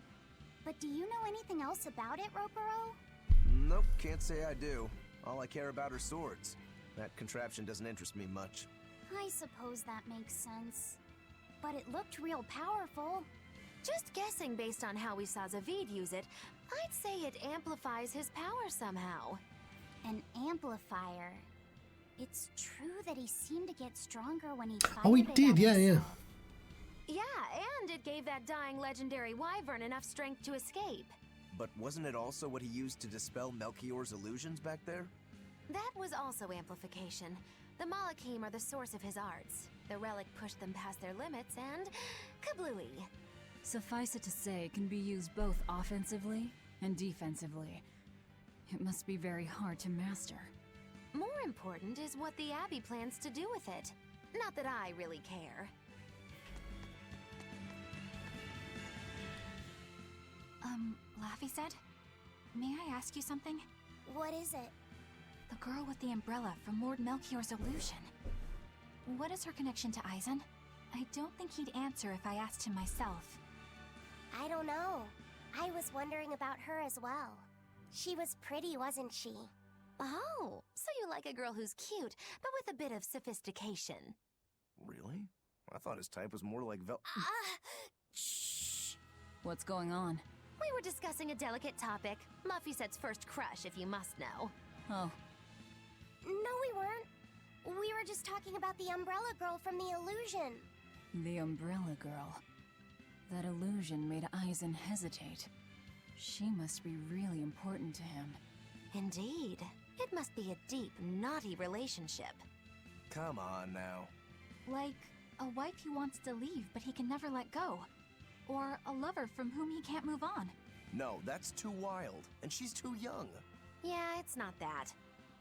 but do you know anything else about it, Ropero? Nope, can't say I do. All I care about are swords. That contraption doesn't interest me much. I suppose that makes sense. But it looked real powerful. Just guessing based on how we saw Zavied use it, I'd say it amplifies his power somehow. An amplifier. It's true that he seemed to get stronger when he fired Oh, he it did, at yeah. himself. Yeah, and it gave that dying legendary wyvern enough strength to escape. But wasn't it also what he used to dispel Melchior's illusions back there? That was also amplification. The Malachim are the source of his arts. The relic pushed them past their limits and kablooey. Suffice it to say, it can be used both offensively and defensively. It must be very hard to master. More important is what the Abbey plans to do with it. Not that I really care. Laphicet? May I ask you something? What is it? The girl with the umbrella from Lord Melchior's illusion. What is her connection to Eisen? I don't think he'd answer if I asked him myself. I don't know. I was wondering about her as well. She was pretty, wasn't she? Oh, so you like a girl who's cute, but with a bit of sophistication. Really? I thought his type was more like Shh. What's going on? We were discussing a delicate topic. Laphicet's first crush, if you must know. Oh. No, we weren't. We were just talking about the umbrella girl from the illusion. The umbrella girl. That illusion made Eisen hesitate. She must be really important to him. Indeed. It must be a deep, naughty relationship. Come on now. Like a wife he wants to leave, but he can never let go. Or a lover from whom he can't move on. No, that's too wild. And she's too young. Yeah, it's not that.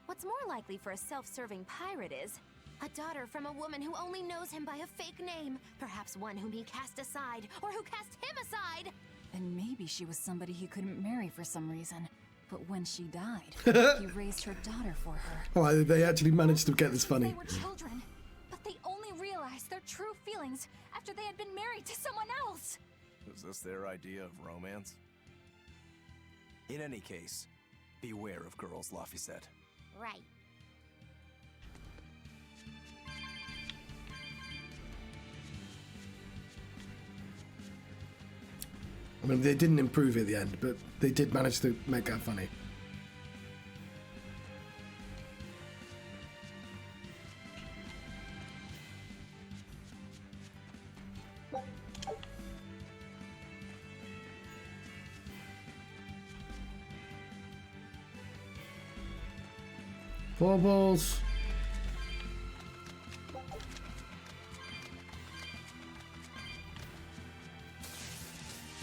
What's more likely for a self-serving pirate is a daughter from a woman who only knows him by a fake name. Perhaps one whom he cast aside, or who cast him aside. And maybe she was somebody he couldn't marry for some reason. But when she died, he raised her daughter for her. Oh, they actually managed to get this funny. They were children, but they only realized their true feelings after they had been married to someone else. Is this their idea of romance? In any case, beware of girls, Laphicet. Right. I mean, they didn't improve at the end, but they did manage to make that funny. Four balls.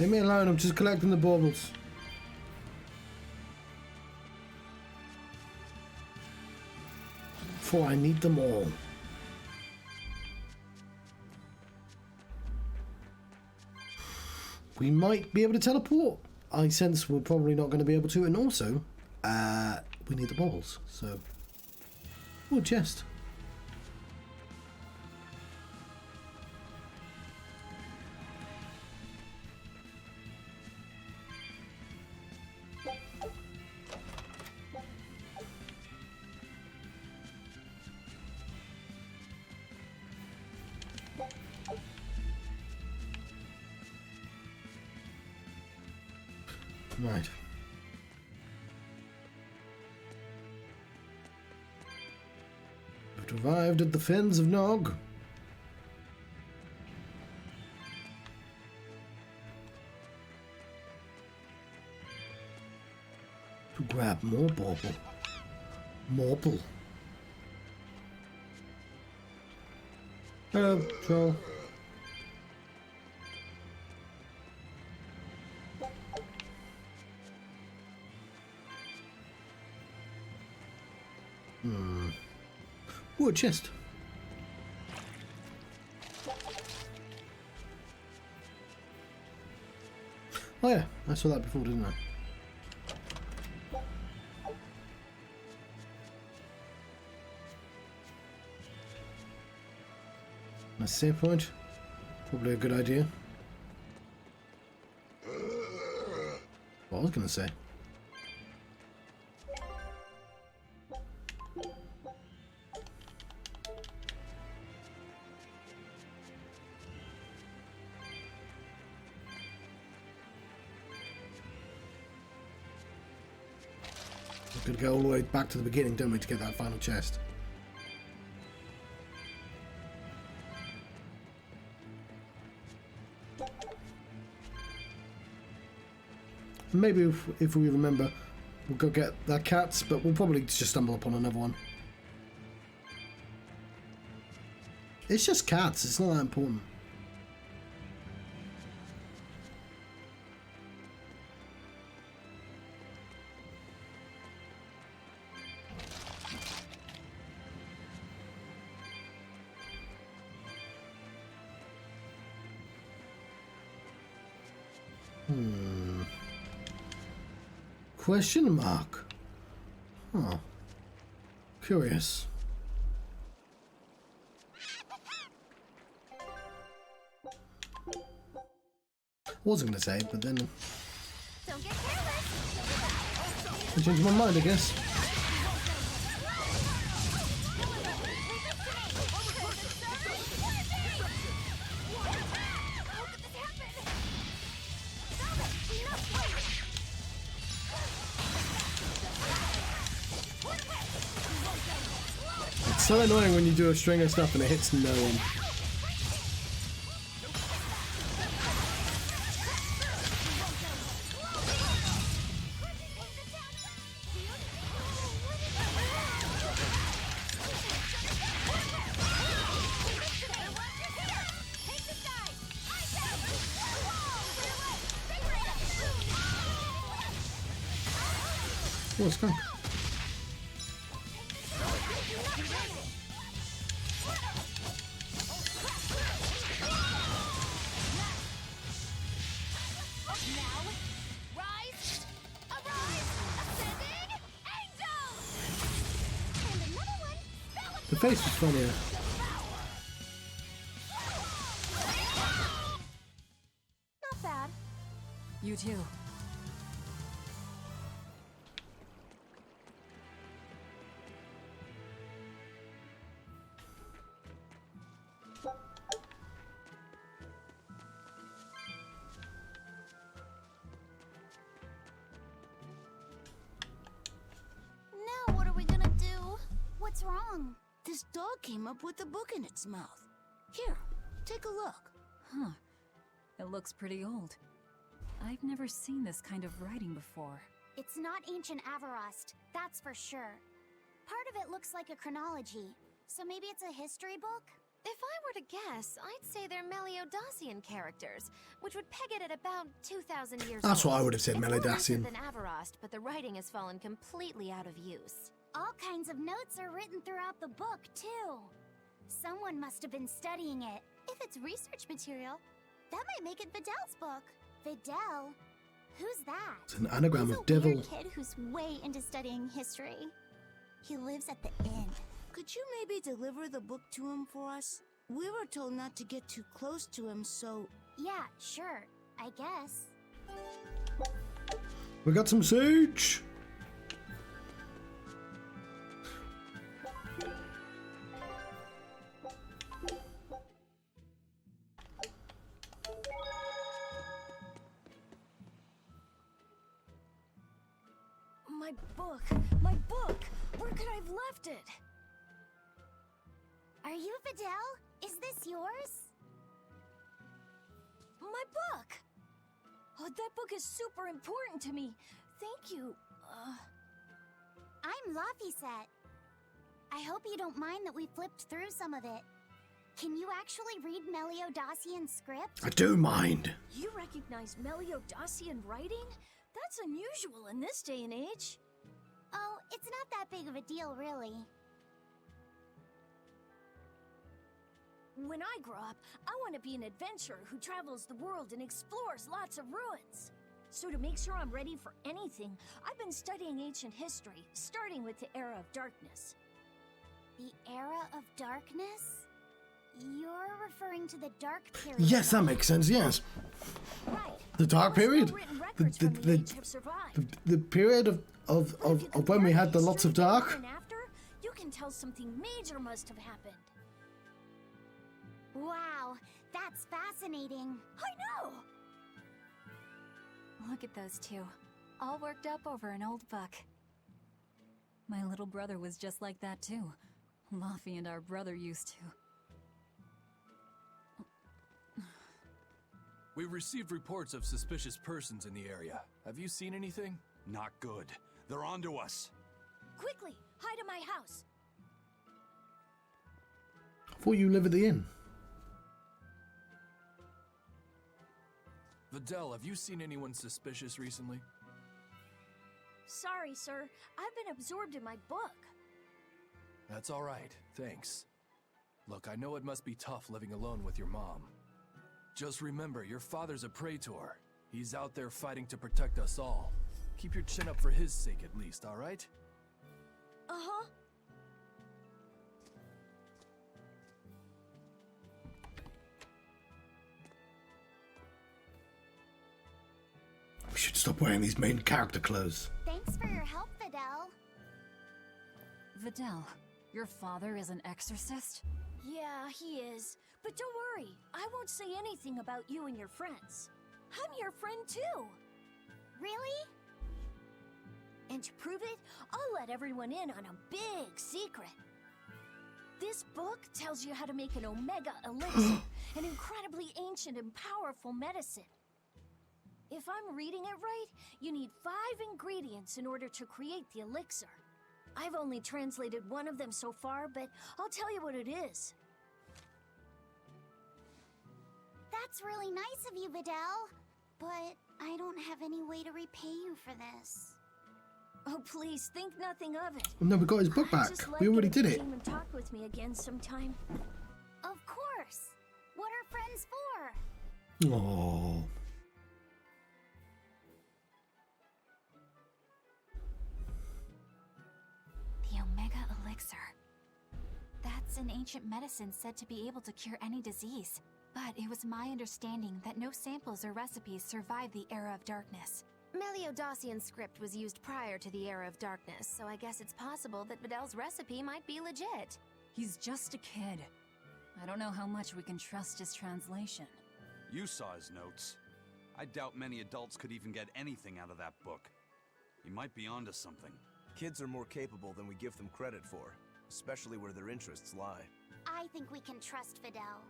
Leave me alone, I'm just collecting the baubles. For I need them all. We might be able to teleport. I sense we're probably not going to be able to, and also, we need the baubles, so... Oh, chest. Right. We've arrived at the Fens of Nog. To grab more bauble. Morple. Hello, troll. Ooh, a chest. Oh yeah, I saw that before, didn't I? Nice save point. Probably a good idea. What I was gonna say. We've got to go all the way back to the beginning, don't we, to get that final chest. Maybe if we remember, we'll go get that cats, but we'll probably just stumble upon another one. It's just cats, it's not that important. Question mark. Oh. Curious. I wasn't going to say it, but then... Don't get careless. I changed my mind, I guess. It's so annoying when you do a string of stuff and it hits no one. Oh, it's gone. The face was funnier. Not bad. You too. Now what are we gonna do? What's wrong? This dog came up with a book in its mouth. Here, take a look. Huh. It looks pretty old. I've never seen this kind of writing before. It's not ancient Avarost, that's for sure. Part of it looks like a chronology, so maybe it's a history book? If I were to guess, I'd say they're Meliodacian characters, which would peg it at about 2,000 years old. That's what I would have said, It's more Meliodacian. recent than Avarost, but the writing has fallen completely out of use. All kinds of notes are written throughout the book, too. Someone must have been studying it. If it's research material, that might make it Videl's book. Videl? Who's that? It's an anagram He's of a devil. weird kid who's way into studying history. He lives at the inn. Could you maybe deliver the book to him for us? We were told not to get too close to him, so... Yeah, sure. I guess. We got some sage. My book! My book! Where could I have left it? Are you Videl? Is this yours? My book! Oh, that book is super important to me. Thank you. I'm Laphicet. I hope you don't mind that we flipped through some of it. Can you actually read Meliodacian script? I do mind. You recognize Meliodacian writing? That's unusual in this day and age. Oh, it's not that big of a deal, really. When I grow up, I want to be an adventurer who travels the world and explores lots of ruins. So to make sure I'm ready for anything, I've been studying ancient history, starting with the Era of Darkness. The Era of Darkness? You're referring to the Dark Period. Yes, that makes sense, yes. Right. The Dark Period? The period of when we had the lots of dark? After, you can tell something major must have happened. Wow, that's fascinating. I know! Look at those two, all worked up over an old book. My little brother was just like that too. Laffy and our brother used to. We've received reports of suspicious persons in the area. Have you seen anything? Not good. They're onto us. Quickly, hide in my house. I thought you live at the inn. Videl, have you seen anyone suspicious recently? Sorry, sir. I've been absorbed in my book. That's all right, thanks. Look, I know it must be tough living alone with your mom. Just remember, your father's a praetor. He's out there fighting to protect us all. Keep your chin up for his sake at least, all right? Uh-huh. We should stop wearing these main character clothes. Thanks for your help, Videl. Videl, your father is an exorcist? Yeah, he is. But don't worry, I won't say anything about you and your friends. I'm your friend too. Really? And to prove it, I'll let everyone in on a big secret. This book tells you how to make an Omega Elixir, an incredibly ancient and powerful medicine. If I'm reading it right, you need 5 ingredients in order to create the elixir. I've only translated one of them so far, but I'll tell you what it is. That's really nice of you, Videl. But I don't have any way to repay you for this. Oh, please, think nothing of it. No, we got his book back. We already did it. Come and talk with me again sometime. Of course. What are friends for? Oh. The Omega Elixir. That's an ancient medicine said to be able to cure any disease. But it was my understanding that no samples or recipes survived the Era of Darkness. Meliodacian script was used prior to the Era of Darkness, so I guess it's possible that Videl's recipe might be legit. He's just a kid. I don't know how much we can trust his translation. You saw his notes. I doubt many adults could even get anything out of that book. He might be onto something. Kids are more capable than we give them credit for, especially where their interests lie. I think we can trust Videl.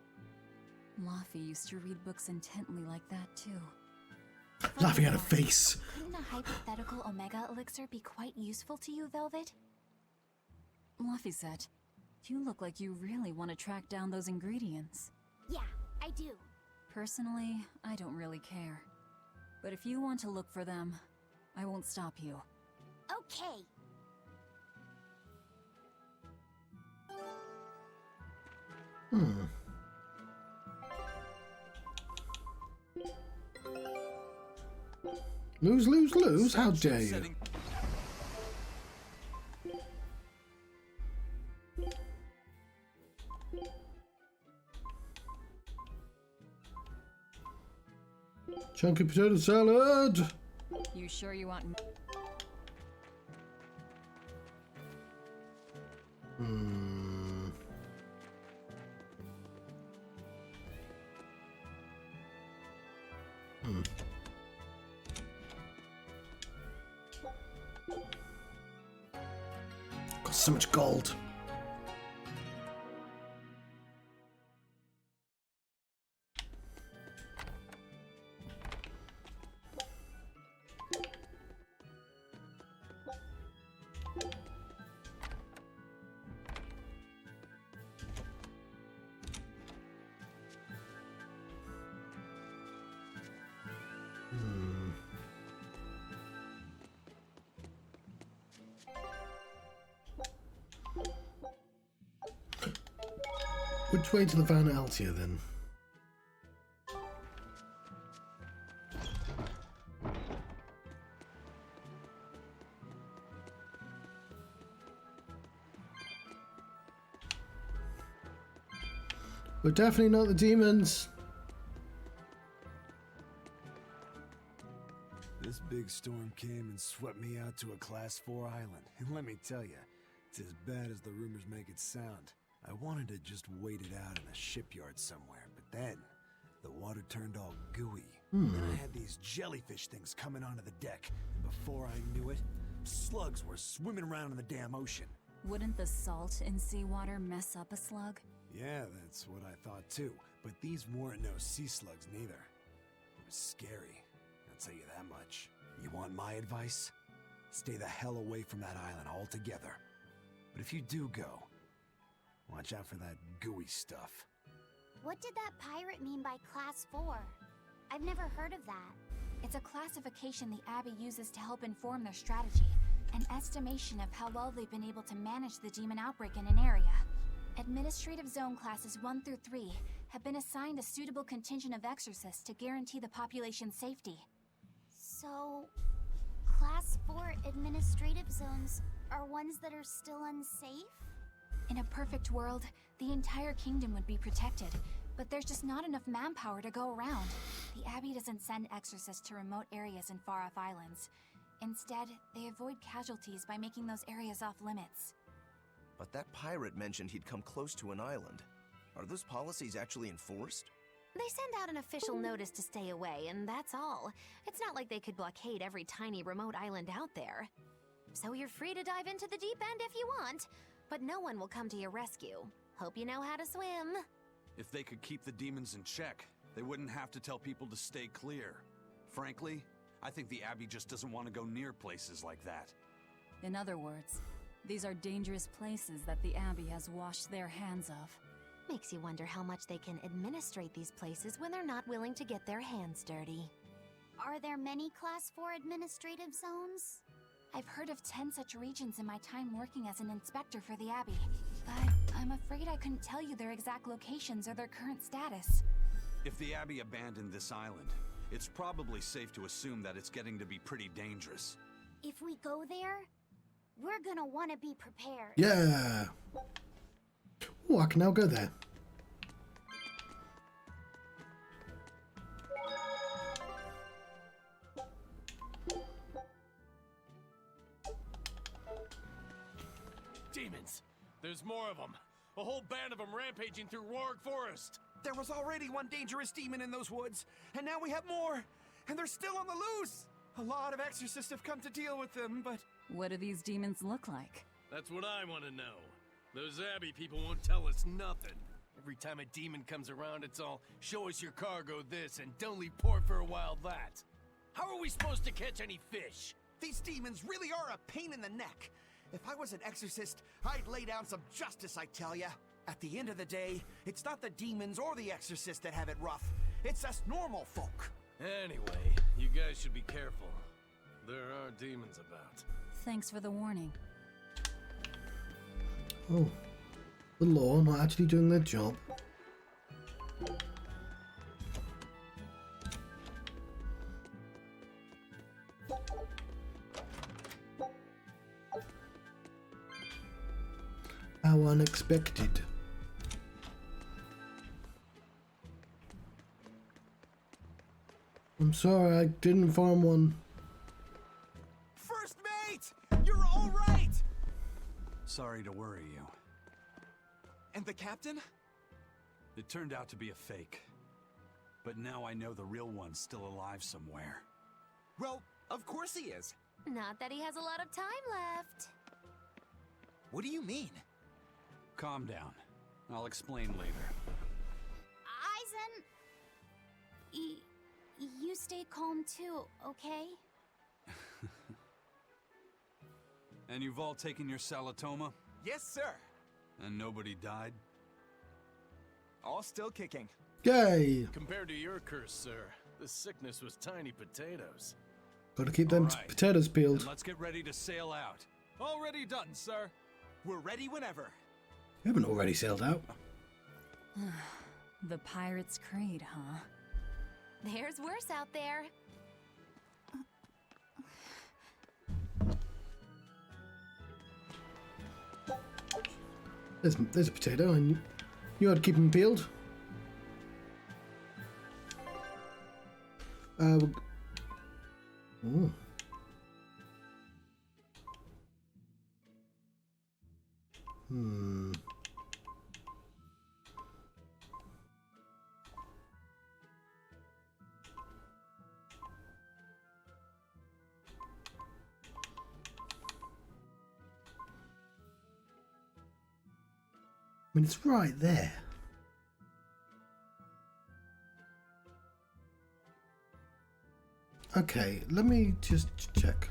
Laffy used to read books intently like that, too. Laughing at a face. Couldn't a hypothetical Omega Elixir be quite useful to you, Velvet? Laphicet, you look like you really want to track down those ingredients. Yeah, I do. Personally, I don't really care. But if you want to look for them, I won't stop you. Okay. Lose, lose, lose? How dare you? Chunky potato salad. You sure you want... so much gold. Which way to the Van Altia then? We're definitely not the demons. This big storm came and swept me out to a Class 4 island. And let me tell you, it's as bad as the rumors make it sound. I wanted to just wait it out in a shipyard somewhere, but then the water turned all gooey. And I had these jellyfish things coming onto the deck. And before I knew it, slugs were swimming around in the damn ocean. Wouldn't the salt in seawater mess up a slug? Yeah, that's what I thought too. But these weren't no sea slugs neither. It was scary, I'll tell you that much. You want my advice? Stay the hell away from that island altogether. But if you do go, watch out for that gooey stuff. What did that pirate mean by Class 4? I've never heard of that. It's a classification the Abbey uses to help inform their strategy, an estimation of how well they've been able to manage the demon outbreak in an area. Administrative Zone Classes 1 through 3 have been assigned a suitable contingent of exorcists to guarantee the population's safety. So, Class 4 administrative zones are ones that are still unsafe? In a perfect world, the entire kingdom would be protected, but there's just not enough manpower to go around. The Abbey doesn't send exorcists to remote areas and far-off islands. Instead, they avoid casualties by making those areas off-limits. But that pirate mentioned he'd come close to an island. Are those policies actually enforced? They send out an official notice to stay away, and that's all. It's not like they could blockade every tiny remote island out there. So you're free to dive into the deep end if you want, but no one will come to your rescue. Hope you know how to swim. If they could keep the demons in check, they wouldn't have to tell people to stay clear. Frankly, I think the Abbey just doesn't want to go near places like that. In other words, these are dangerous places that the Abbey has washed their hands of. Makes you wonder how much they can administrate these places when they're not willing to get their hands dirty. Are there many Class 4 administrative zones? I've heard of 10 such regions in my time working as an inspector for the Abbey, but I'm afraid I couldn't tell you their exact locations or their current status. If the Abbey abandoned this island, it's probably safe to assume that it's getting to be pretty dangerous. If we go there, we're gonna want to be prepared. Yeah. Oh, I can now go there. Demons! There's more of them. A whole band of them rampaging through Roarg Forest. There was already one dangerous demon in those woods, and now we have more! And they're still on the loose! A lot of exorcists have come to deal with them, but... What do these demons look like? That's what I want to know. Those Abbey people won't tell us nothing. Every time a demon comes around, it's all, show us your cargo this, and don't leave port for a while that. How are we supposed to catch any fish? These demons really are a pain in the neck. If I was an exorcist, I'd lay down some justice, I tell ya. At the end of the day, it's not the demons or the exorcists that have it rough. It's us normal folk. Anyway, you guys should be careful. There are demons about. Thanks for the warning. Oh, the law not actually doing their job. How unexpected. I'm sorry, I didn't farm one. First mate! You're all right! Sorry to worry you. And the captain? It turned out to be a fake. But now I know the real one's still alive somewhere. Well, of course he is. Not that he has a lot of time left. What do you mean? Calm down. I'll explain later. Eisen... you stay calm too, okay? And you've all taken your Salatoma? Yes, sir. And nobody died? All still kicking. Yay! Compared to your curse, sir, the sickness was tiny potatoes. Gotta keep them potatoes peeled. Then let's get ready to sail out. Already done, sir. We're ready whenever. You haven't already sailed out. The Pirate's Creed, huh? There's worse out there. There's a potato, and you ought to keep them peeled. Ooh. I mean, it's right there. Okay, let me just check.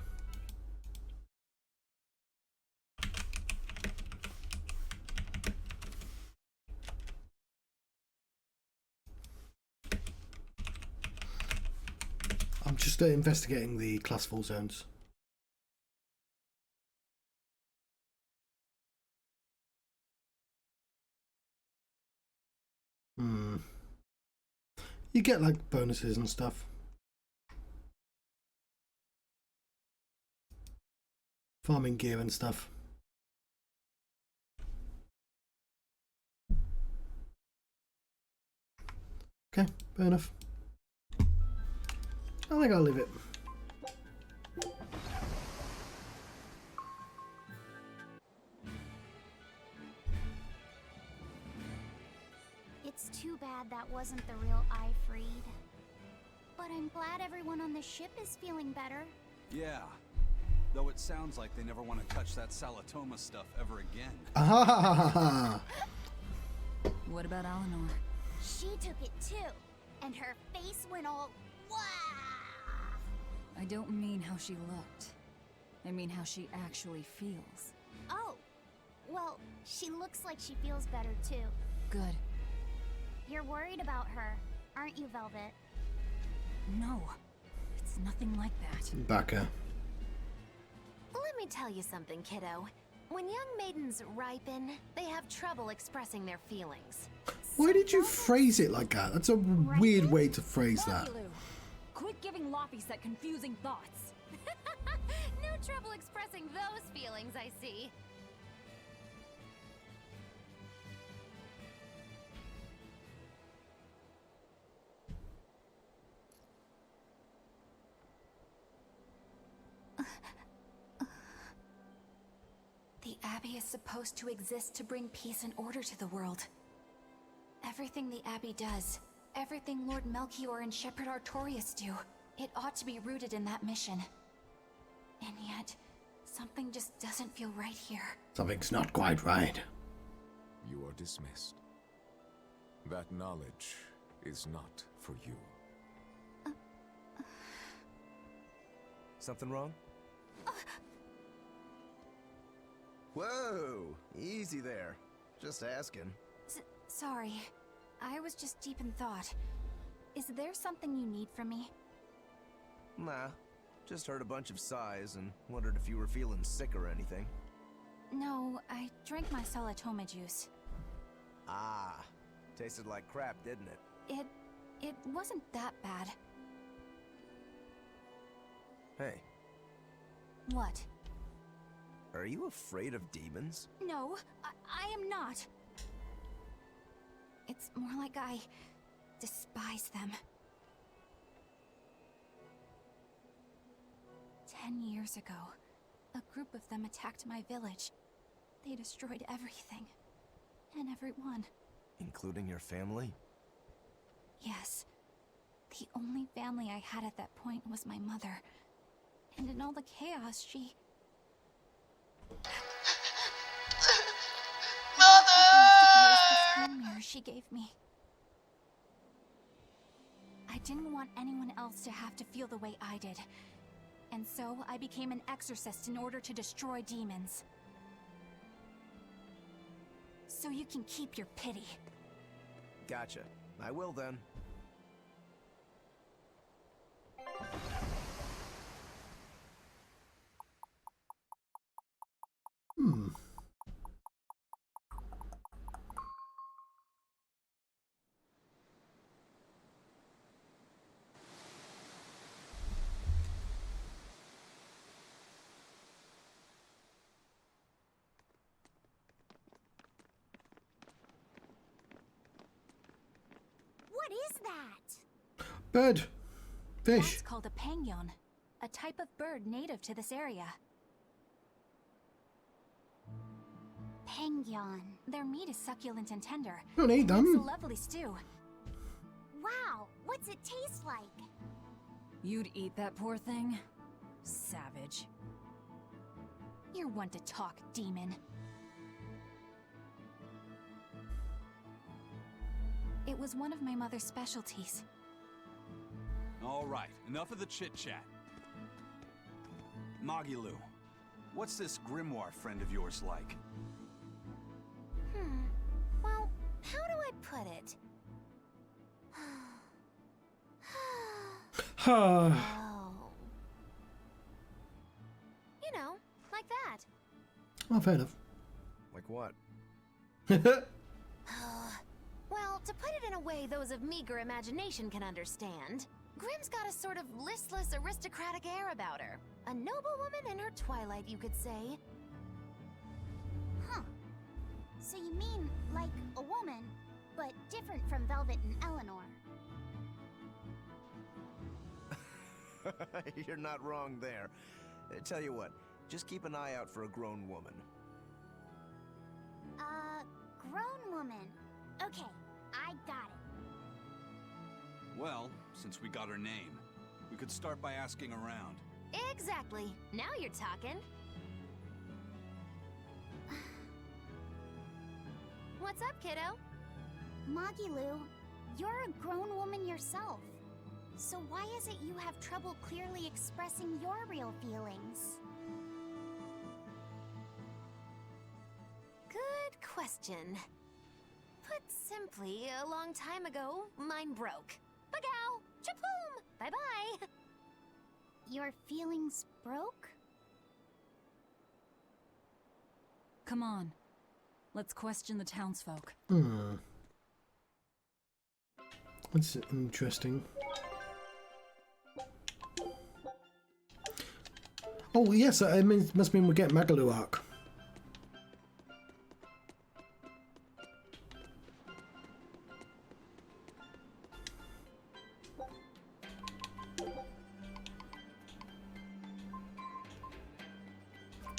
I'm just investigating the class 4 zones. You get like bonuses and stuff. Farming gear and stuff. Okay, fair enough. I think I'll leave it. It's too bad that wasn't the real Siegfried. But I'm glad everyone on the ship is feeling better. Yeah. Though it sounds like they never want to touch that Salatoma stuff ever again. What about Eleanor? She took it too, and her face went all wow. I don't mean how she looked. I mean how she actually feels. Oh, well, she looks like she feels better too. Good. You're worried about her, aren't you, Velvet? No, it's nothing like that. Baka. Let me tell you something, kiddo. When young maidens ripen, they have trouble expressing their feelings. Why did you phrase it like that? That's a weird way to phrase that. Magilou, quit giving Laufey confusing thoughts. No trouble expressing those feelings, I see. The Abbey is supposed to exist to bring peace and order to the world. Everything the Abbey does, everything Lord Melchior and Shepherd Artorius do, it ought to be rooted in that mission. And yet, something just doesn't feel right here. Something's not quite right. You are dismissed. That knowledge is not for you. Something wrong? Whoa! Easy there. Just asking. Sorry. I was just deep in thought. Is there something you need from me? Nah. Just heard a bunch of sighs and wondered if you were feeling sick or anything. No, I drank my Salatoma juice. Ah. Tasted like crap, didn't it? It wasn't that bad. Hey. What? Are you afraid of demons? No, I am not. It's more like I despise them. 10 years ago, a group of them attacked my village. They destroyed everything. And everyone. Including your family? Yes. The only family I had at that point was my mother. And in all the chaos, she... hand mirror she gave me. I didn't want anyone else to have to feel the way I did. And so I became an exorcist in order to destroy demons. So you can keep your pity. Gotcha. I will then. What is that? Bird. Fish. That's called a penguin, a type of bird native to this area. Penguin. Their meat is succulent and tender. Don't eat them. It's a lovely stew. Wow, what's it taste like? You'd eat that poor thing? Savage. You're one to talk, demon. It was one of my mother's specialties. All right, enough of the chit-chat. Magilou, what's this grimoire friend of yours like? Well, how do I put it? Huh. Oh. You know, like that. Oh, fair enough. Like what? Well, to put it in a way those of meager imagination can understand, Grimm's got a sort of listless, aristocratic air about her. A noble woman in her twilight, you could say. Huh. So you mean like a woman, but different from Velvet and Eleanor? You're not wrong there. Tell you what, just keep an eye out for a grown woman. Grown woman. Okay, I got it. Well, since we got her name, we could start by asking around. Exactly. Now you're talking. What's up, kiddo? Magilou, you're a grown woman yourself. So why is it you have trouble clearly expressing your real feelings? Good question. Put simply, a long time ago, mine broke. Bagow! Chapoom! Bye-bye! Your feelings broke? Come on. Let's question the townsfolk. That's interesting. Oh, yes, it must mean we get Magilou arc.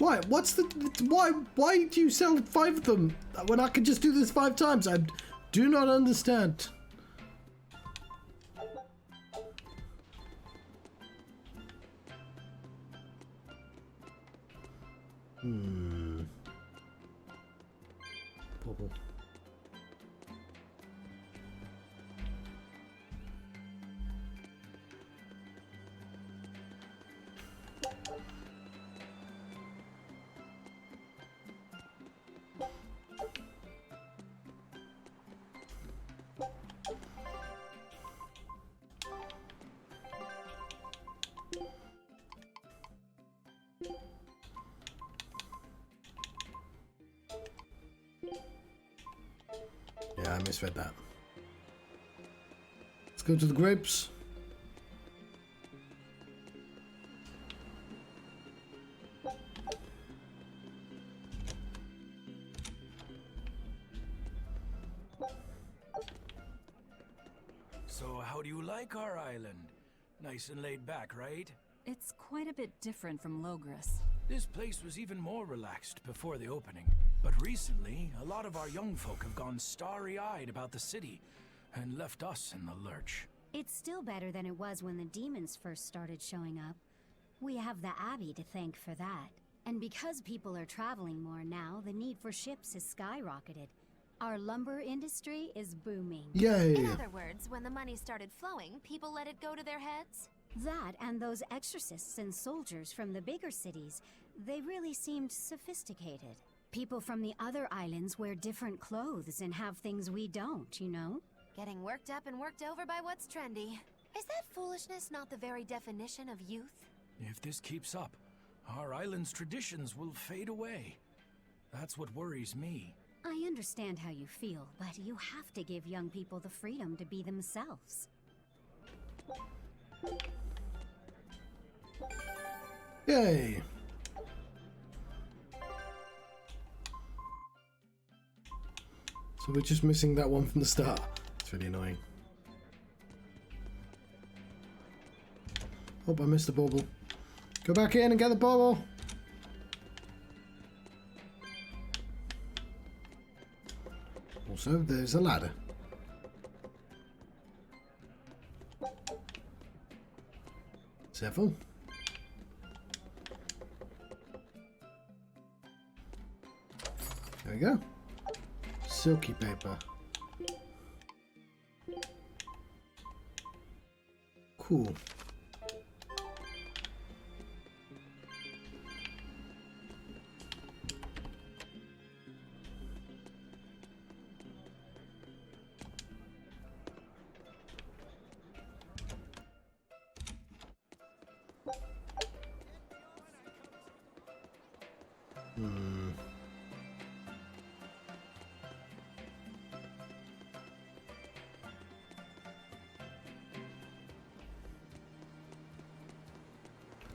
Why? Why do you sell 5 of them when I could just do this 5 times? I do not understand. Bubble. Yeah, I misread that. Let's go to the grapes. So how do you like our island? Nice and laid back, right? It's quite a bit different from Logris. This place was even more relaxed before the opening. But recently, a lot of our young folk have gone starry-eyed about the city and left us in the lurch. It's still better than it was when the demons first started showing up. We have the Abbey to thank for that. And because people are traveling more now, the need for ships has skyrocketed. Our lumber industry is booming. Yay! In other words, when the money started flowing, people let it go to their heads? That and those exorcists and soldiers from the bigger cities, they really seemed sophisticated. People from the other islands wear different clothes and have things we don't, you know? Getting worked up and worked over by what's trendy. Is that foolishness not the very definition of youth? If this keeps up, our island's traditions will fade away. That's what worries me. I understand how you feel, but you have to give young people the freedom to be themselves. Yay! So we're just missing that one from the start. It's really annoying. Oh, I missed the bauble. Go back in and get the bauble! Also, there's a ladder. Several. There we go. Silky paper. Cool.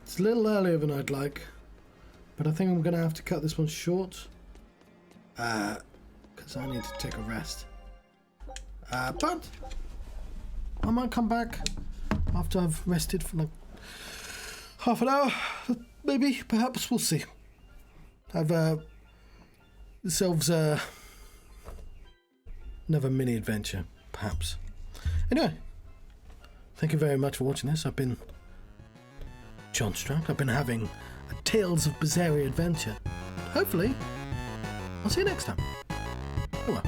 It's a little earlier than I'd like, but I think I'm going to have to cut this one short, because I need to take a rest. But I might come back after I've rested for like half an hour, maybe, perhaps, we'll see. Have yourselves another mini adventure, perhaps. Anyway, thank you very much for watching this. I've been John Strout. I've been having a Tales of Berseria adventure. Hopefully, I'll see you next time. Oh well.